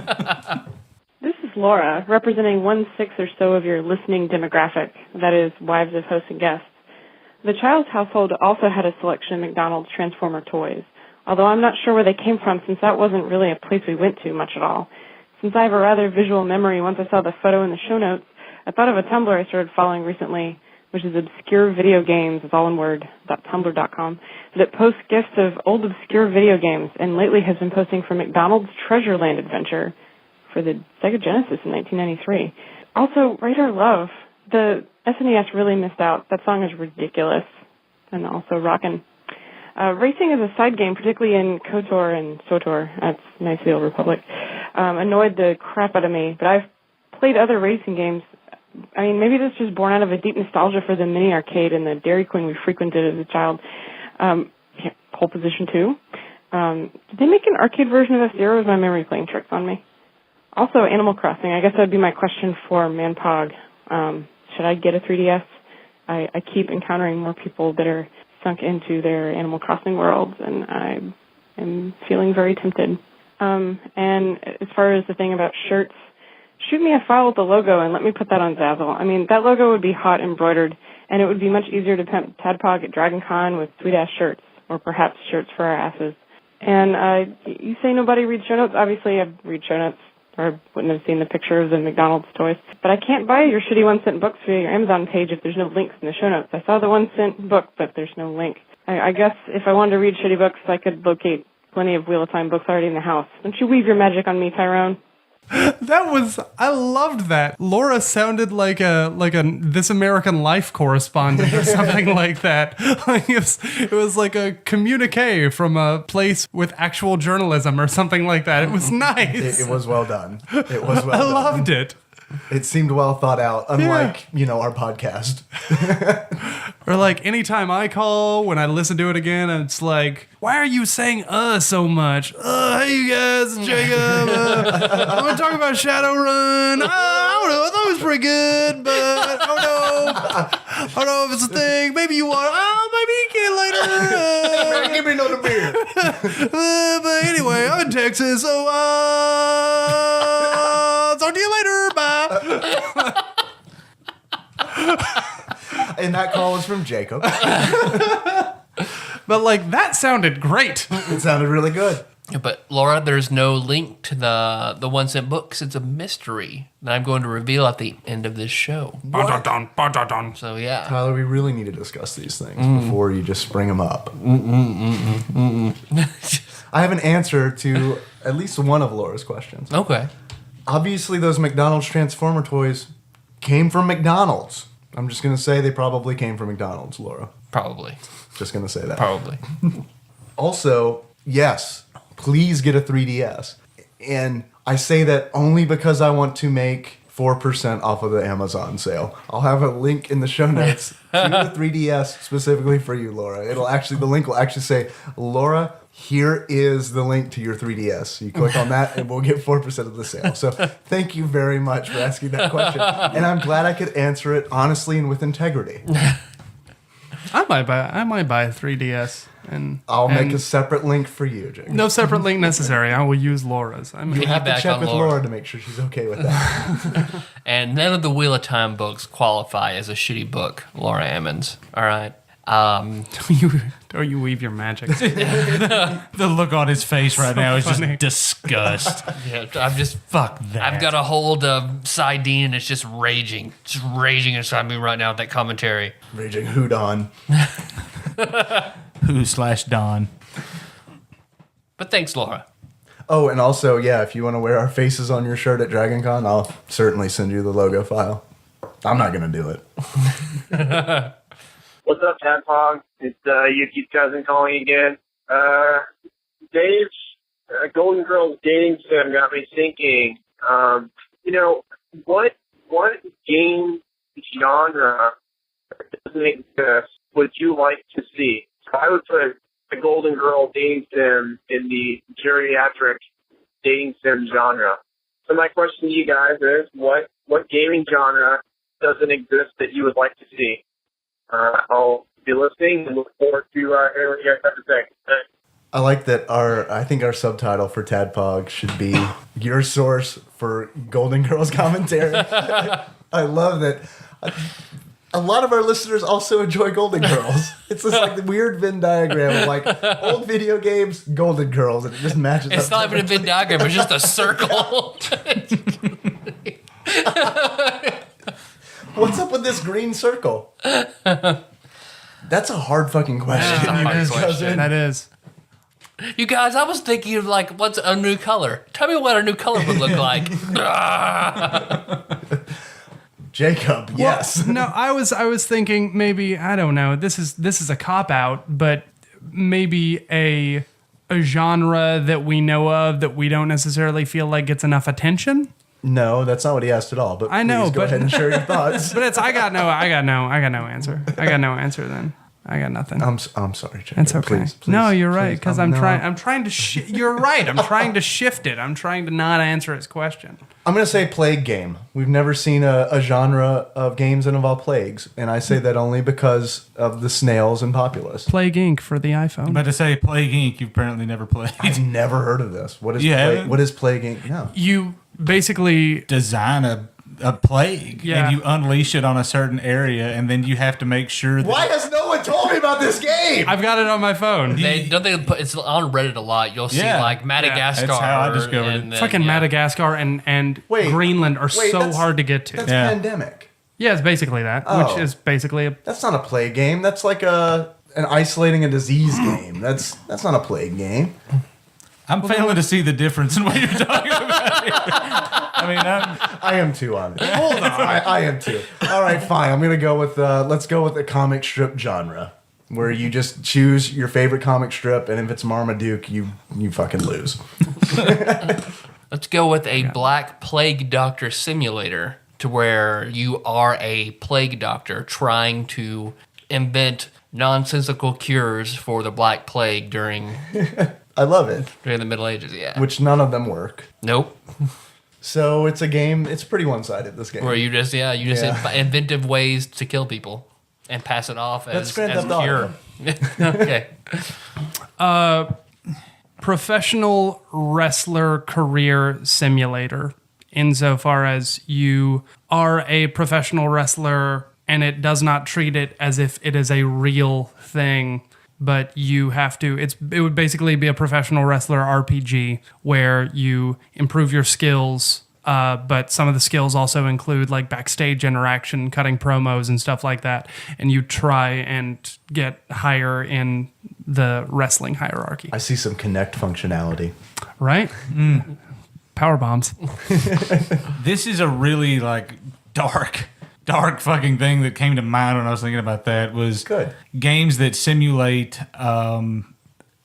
This is Laura, representing 1/6 or so of your listening demographic, that is, wives of hosts and guests. The child's household also had a selection of McDonald's Transformer toys, although I'm not sure where they came from since that wasn't really a place we went to much at all. Since I have a rather visual memory, once I saw the photo in the show notes, I thought of a Tumblr I started following recently which is obscure video games, it's all one word, .tumblr.com, that posts gifts of old obscure video games, and lately has been posting for McDonald's Treasureland Adventure for the Sega Genesis in 1993. Also, Radar Love, the SNES really missed out. That song is ridiculous, and also rockin'. Racing is a side game, particularly in KOTOR and SOTOR, that's Knights of the Old Republic, annoyed the crap out of me, but I've played other racing games. I mean, maybe that's just born out of a deep nostalgia for the mini arcade and the Dairy Queen we frequented as a child. Pole Position 2. Did they make an arcade version of F-Zero, or is my memory playing tricks on me? Also, Animal Crossing. I guess that would be my question for ManPog. Should I get a 3DS? I keep encountering more people that are sunk into their Animal Crossing worlds, and I am feeling very tempted. And as far as the thing about shirts, shoot me a file with the logo and let me put that on Zazzle. I mean, that logo would be hot embroidered, and it would be much easier to pimp Tadpog at Dragon Con with sweet-ass shirts, or perhaps shirts for our asses. And you say nobody reads show notes. Obviously, I read show notes, or I wouldn't have seen the picture of the McDonald's toys. But I can't buy your shitty 1-cent books via your Amazon page if there's no links in the show notes. I saw the 1-cent book, but there's no link. I guess if I wanted to read shitty books, I could locate plenty of Wheel of Time books already in the house. Don't you weave your magic on me, Tyrone? I loved that. Laura sounded like a This American Life correspondent or something like that. It was like a communique from a place with actual journalism or something like that. It was nice. It was well done. It was well I done. loved it. It seemed well thought out, unlike, our podcast. Or like anytime I call, when I listen to it again, it's like, why are you saying so much? Hey you guys, it's Jacob. I'm going to talk about Shadowrun. I don't know, I thought it was pretty good, but I don't know if it's a thing. Maybe you want, maybe you can later. Give me another beer. But anyway, I'm in Texas, so talk to you later. Bye. And that call was from Jacob. But like that sounded great. It sounded really good. But Laura, there's no link to the 1-cent books. It's a mystery that I'm going to reveal at the end of this show. So yeah, Tyler, we really need to discuss these things before you just spring them up. I have an answer to at least one of Laura's questions. Okay. Obviously, those McDonald's Transformer toys came from McDonald's. I'm just going to say they probably came from McDonald's, Laura. Probably. Just going to say that. Probably. Also, yes, please get a 3DS. And I say that only because I want to make 4% off of the Amazon sale. I'll have a link in the show notes to the 3DS specifically for you, Laura. The link will actually say, Laura, here is the link to your 3DS. You click on that and we'll get 4% of the sale. So thank you very much for asking that question. And I'm glad I could answer it honestly and with integrity. I might buy a 3DS. And I'll make a separate link for you, Jake. No separate link necessary. I will use Laura's. You have to check with Laura to make sure she's okay with that. And none of the Wheel of Time books qualify as a shitty book, Laura Ammons. All right. Don't you weave your magic. The look on his face right now is just disgust. Yeah, I'm just Fuck that. I've got a hold of Sidene and it's just raging inside me right now with that commentary. Raging hoot on. Who/Don. But thanks, Laura. Oh, and also, yeah, if you want to wear our faces on your shirt at Dragon Con, I'll certainly send you the logo file. I'm not going to do it. What's up, Tadpog? It's Yuki's cousin calling again. Dave's Golden Girls dating sim got me thinking. What game genre doesn't exist would you like to see? So I would put the Golden Girl dating sim in the geriatric dating sim genre. So my question to you guys is, what gaming genre doesn't exist that you would like to see? I'll be listening and look forward to hearing what you guys have to say. Thanks. I like that I think our subtitle for Tadpog should be your source for Golden Girls commentary. I love that. A lot of our listeners also enjoy Golden Girls. It's just like the weird Venn diagram of like old video games, Golden Girls, and it just matches up. It's not even a Venn diagram, it's just a circle. What's up with this green circle? That's a hard fucking question. That's a hard question. That is. You guys, I was thinking of like, what's a new color? Tell me what a new color would look like. Jacob, yes. No, I was thinking maybe, I don't know. This is a cop out, but maybe a genre that we know of that we don't necessarily feel like gets enough attention. No, that's not what he asked at all. But I know, please go but- ahead and share your thoughts. But I got no answer. I got no answer then. I got nothing. I'm sorry, Jacob. It's okay. Please, No, you're right, please. because I'm trying to. You're right. I'm trying to shift it. I'm trying to not answer his question. I'm going to say plague game. We've never seen a genre of games that involve plagues, and I say that only because of the snails and Populous. Plague Inc. for the iPhone. I'm about to say Plague Inc. You've apparently never played. I've never heard of this. What is what is Plague Inc.? No. You basically Design a plague, Yeah. and you unleash it on a certain area, and then you have to make sure that Why has no one told me about this game? I've got it on my phone. It's on Reddit a lot. You'll see Yeah. like Madagascar. That's how I discovered it. and then, Fucking yeah. Madagascar and Wait, Greenland are so that's- hard to get to. That's Yeah. Pandemic. Yeah, it's basically that, Oh. which is basically a. That's not a plague game. That's like an isolating a disease game. That's not a plague game. I'm failing to see the difference in what you're talking about here. I mean, I am too on it. Hold on. I am too. All right, fine. I'm gonna go with let's go with the comic strip genre, where you just choose your favorite comic strip, and if it's Marmaduke, you fucking lose. Let's go with a black plague doctor simulator, to where you are a plague doctor trying to invent nonsensical cures for the black plague during I love it. the Middle Ages. Yeah. Which none of them work. Nope. So it's a game. It's pretty one-sided. This game. Where you just inventive ways to kill people and pass it off That's as Grand a Theft cure. Auto. Okay. Professional wrestler career simulator, insofar as you are a professional wrestler and it does not treat it as if it is a real thing, but you have to. It would basically be a professional wrestler RPG where you improve your skills. But some of the skills also include like backstage interaction, cutting promos and stuff like that. And you try and get higher in the wrestling hierarchy. I see some Connect functionality. Right? Power bombs. this is a really like dark fucking thing that came to mind when I was thinking about that was Good. games that simulate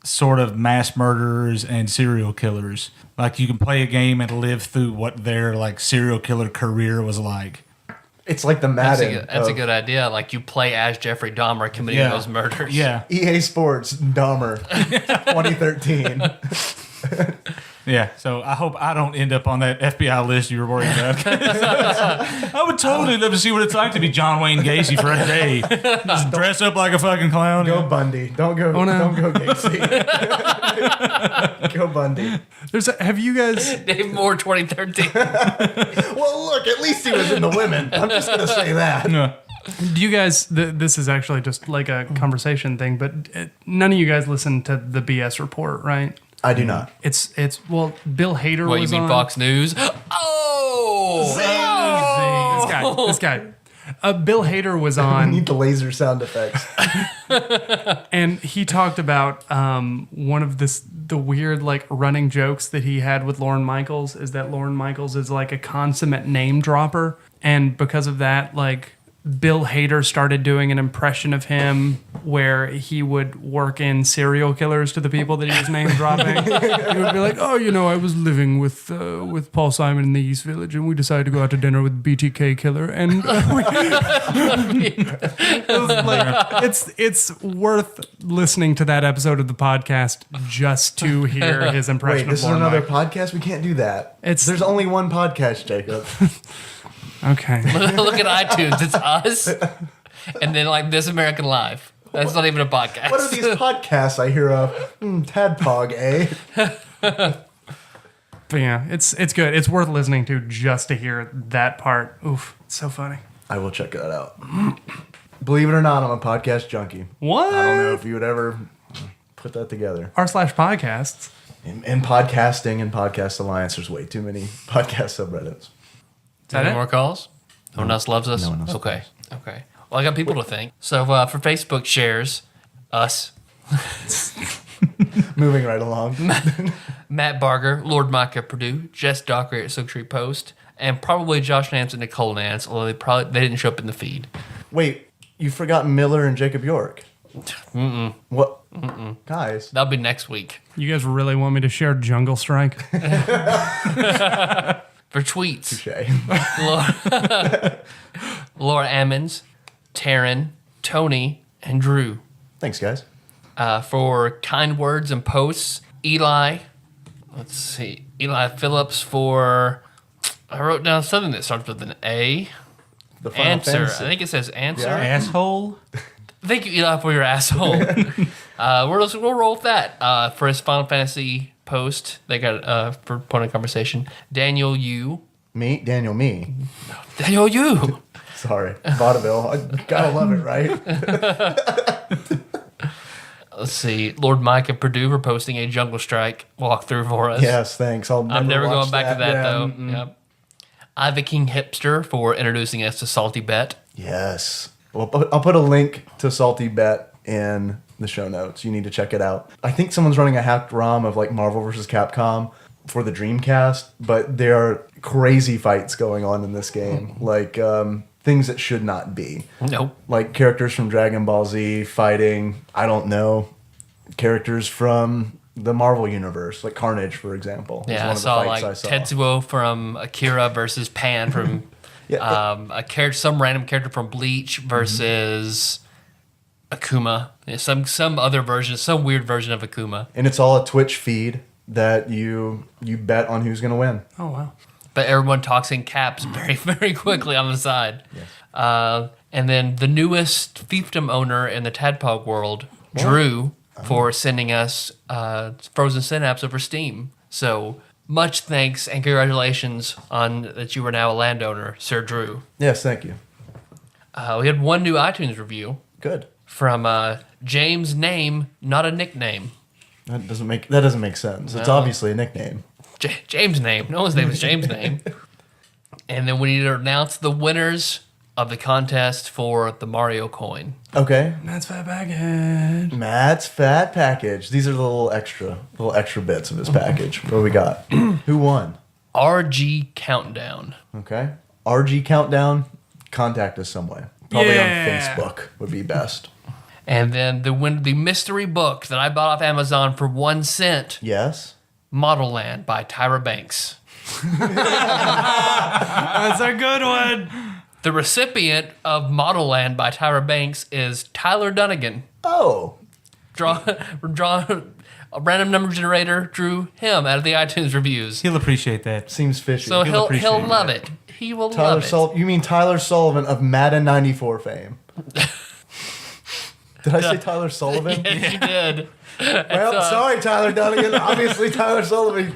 sort of mass murderers and serial killers. Like you can play a game and live through what their like serial killer career was like. It's like the Madden. That's a of good idea. Like you play as Jeffrey Dahmer committing those murders. Yeah. EA Sports Dahmer 2013. Yeah. So I hope I don't end up on that FBI list you were worried about. I would totally love to see what it's like to be John Wayne Gacy for a day. Just dress up like a fucking clown. Go Bundy. Don't go. no. Don't go Gacy. Go Bundy. Have you guys? Dave Moore 2013. Well, look. At least he was in the women. I'm just gonna say that. No. Do you guys? This is actually just like a conversation thing, but none of you guys listen to the BS report, right? I do not. It's well, Bill Hader What, you was mean on. Fox News? Oh! This guy. Bill Hader was I on, need the laser sound effects. and he talked about one of the weird like running jokes that he had with Lorne Michaels is that Lorne Michaels is like a consummate name dropper, and because of that, like Bill Hader started doing an impression of him where he would work in serial killers to the people that he was name dropping. He would be like, "Oh, I was living with Paul Simon in the East Village, and we decided to go out to dinner with BTK Killer, and it was like, it's worth listening to that episode of the podcast just to hear his impression. Wait, this is of Lorne another Michaels. podcast? We can't do that. It's- There's only one podcast, Jacob. Okay. Look at iTunes. It's us. And then like This American Life. That's not even a podcast. What are these podcasts I hear of? TADPOG, eh? But yeah, it's good. It's worth listening to just to hear that part. Oof, it's so funny. I will check that out. Believe it or not, I'm a podcast junkie. What? I don't know if you would ever put that together. r/podcasts. In podcasting and Podcast Alliance, there's way too many podcast subreddits. Is that Any it? more calls? No one else loves us? No one else Okay. Okay. Well, I got people to thank. So for Facebook shares, us, Moving right along. Matt Barger, Lord Micah Purdue, Jess Dockery at Silk Street Post, and probably Josh Nance and Nicole Nance, although they didn't show up in the feed. Wait, you forgot Miller and Jacob York. What? Guys. That'll be next week. You guys really want me to share Jungle Strike? For tweets, Touche. Laura Ammons, Taryn, Tony, and Drew. Thanks, guys. For kind words and posts, Eli. Let's see. Eli Phillips for... I wrote down something that starts with an A. The Final Answer. Fantasy. I think it says answer. Yeah. Asshole. Thank you, Eli, for your asshole. We'll roll with that. For his Final Fantasy post, they got for point of conversation. Daniel Yu. Me? Daniel, me. Daniel Yu. Sorry. Vaudeville. I gotta love it, right? Let's see. Lord Mike of Purdue for posting a Jungle Strike walkthrough for us. Yes, thanks. I'm never going back to that, Yeah, though. Yep. Ivy King Hipster for introducing us to Salty Bet. Yes. Well, I'll put a link to Salty Bet in the show notes. You need to check it out. I think someone's running a hacked ROM of like Marvel vs. Capcom for the Dreamcast, but there are crazy fights going on in this game. Like things that should not be. Nope. Like characters from Dragon Ball Z fighting, I don't know, characters from the Marvel universe, like Carnage, for example. is Yeah, one I of the saw fights like I saw. Tetsuo from Akira versus Pan from some random character from Bleach versus Akuma. Yeah, some other version, some weird version of Akuma. And it's all a Twitch feed that you bet on who's going to win. Oh, wow. But everyone talks in caps very, very quickly on the side. And then the newest fiefdom owner in the TADPOG world, Drew, for sending us Frozen Synapse over Steam. So much thanks and congratulations on that you are now a landowner, Sir Drew. Yes, thank you. We had one new iTunes review Good. from James Name, not a nickname. That doesn't make sense. It's No. obviously a nickname. James Name. No one's name is James Name. And then we need to announce the winners of the contest for the Mario coin. Okay. That's fat package. Matt's fat package. These are the little extra bits of his package. What do we got? Who won? RG Countdown. Okay. RG Countdown. Contact us some way. Probably Yeah. on Facebook would be best. And then the mystery book that I bought off Amazon for 1 cent, Yes. Model Land by Tyra Banks. That's a good one. The recipient of Model Land by Tyra Banks is Tyler Dunnigan. Oh. Draw a random number generator drew him out of the iTunes reviews. He'll appreciate that. Seems fishy. So he'll appreciate love that. it. He will Tyler love it. You mean Tyler Sullivan of Madden 94 fame? Did I say Tyler Sullivan? Yes, you did. Well, sorry, Tyler Dunnigan. Obviously, Tyler Sullivan.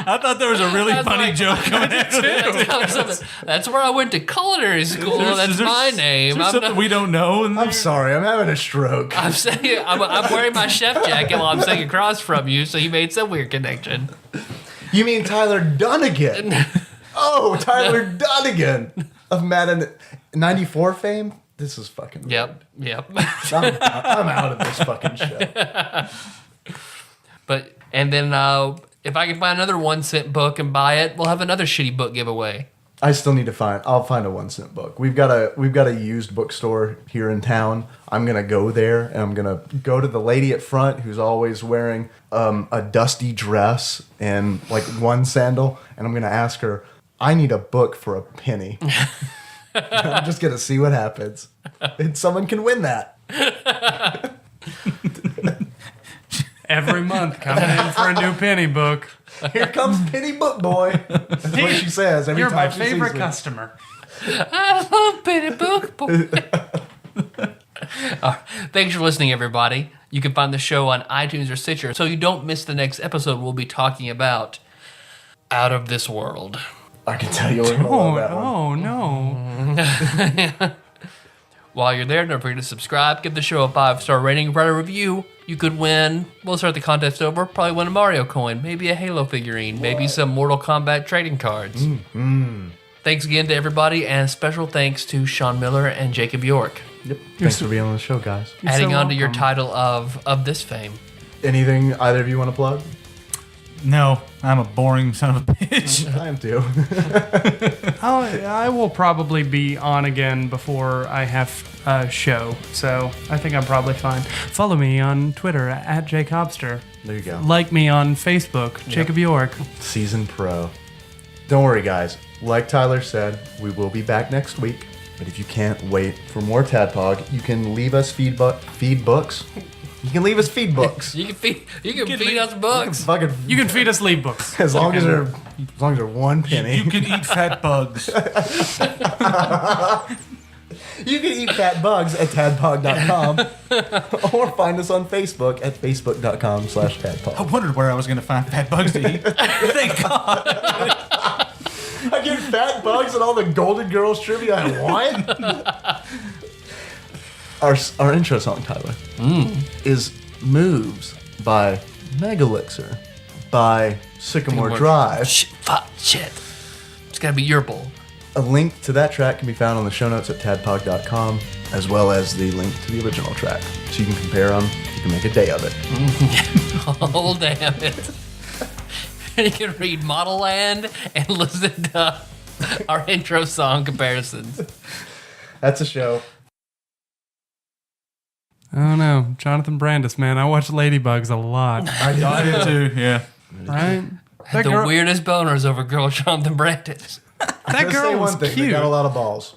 I thought there was a really That's funny like- joke coming after that. That's where I went to culinary school. That's my name. Is there I'm something not- we don't know? I'm sorry. I'm having a stroke. I'm saying I'm wearing my chef jacket while I'm sitting across from you, so you made some weird connection. You mean Tyler Dunnigan? Oh, Tyler Dunnigan of Madden 94 fame? This is fucking weird. Yep. I'm out of this fucking show. But and then if I can find another 1 cent book and buy it, we'll have another shitty book giveaway. I still need to I'll find a 1 cent book. We've got a used bookstore here in town. I'm gonna go there and I'm gonna go to the lady at front who's always wearing a dusty dress and like one sandal, and I'm gonna ask her, I need a book for a penny. I'm just gonna see what happens. And someone can win that. Every month coming in for a new penny book. Here comes Penny Book Boy. That's what she says every You're time my she sees favorite me. customer. I love Penny Book Boy. Thanks for listening, everybody. You can find the show on iTunes or Stitcher, so you don't miss the next episode. We'll be talking about Out of This World. I can tell you we're gonna love that one. Oh, no. While you're there, don't forget to subscribe, give the show a 5-star rating, write a review. You could win, we'll start the contest over, probably win a Mario coin, maybe a Halo figurine, maybe some Mortal Kombat trading cards. Thanks again to everybody, and special thanks to Sean Miller and Jacob York. Yep. Thanks for being on the show, guys. Adding so on to your welcome. title of this fame. Anything either of you want to plug? No, I'm a boring son of a bitch. I am too. I will probably be on again before I have a show, so I think I'm probably fine. Follow me on Twitter at @JakeHobster. There you go. Like me on Facebook, Jacob York. Season Pro. Don't worry, guys. Like Tyler said, we will be back next week. But if you can't wait for more TADPOG, you can leave us feed books. You can leave us feed books. You can feed us books. Fucking, You can feed us lead books. as long as they're 1 penny. You can eat fat bugs. You can eat fat bugs at tadpog.com or find us on Facebook at facebook.com/tadpog. I wondered where I was going to find fat bugs to eat. Thank God. I get fat bugs and all the Golden Girls trivia I want. Our intro song, Tyler, is Moves by Megalixer by Sycamore Drive. Shit. It's gotta be your bowl. A link to that track can be found on the show notes at tadpog.com, as well as the link to the original track. So you can compare them. You can make a day of it. Oh, damn it. You can read Model Land and listen to our intro song comparisons. That's a show. I don't know. Jonathan Brandis, man. I watch Ladybugs a lot. I did too, yeah. Right? That The girl, weirdest boners over girl Jonathan Brandis. that Just girl say was one thing. They cute. got a lot of balls.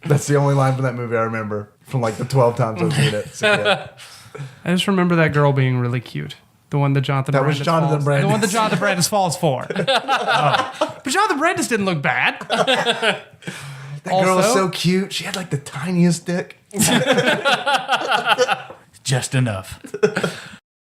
That's the only line from that movie I remember from like the 12 times I've seen it. as a kid. I just remember that girl being really cute. The one that Jonathan That was Brandis Jonathan falls. Brandis. The one that Jonathan Brandis falls for. But Jonathan Brandis didn't look bad. That girl was Also- so cute. She had like the tiniest dick. Just enough.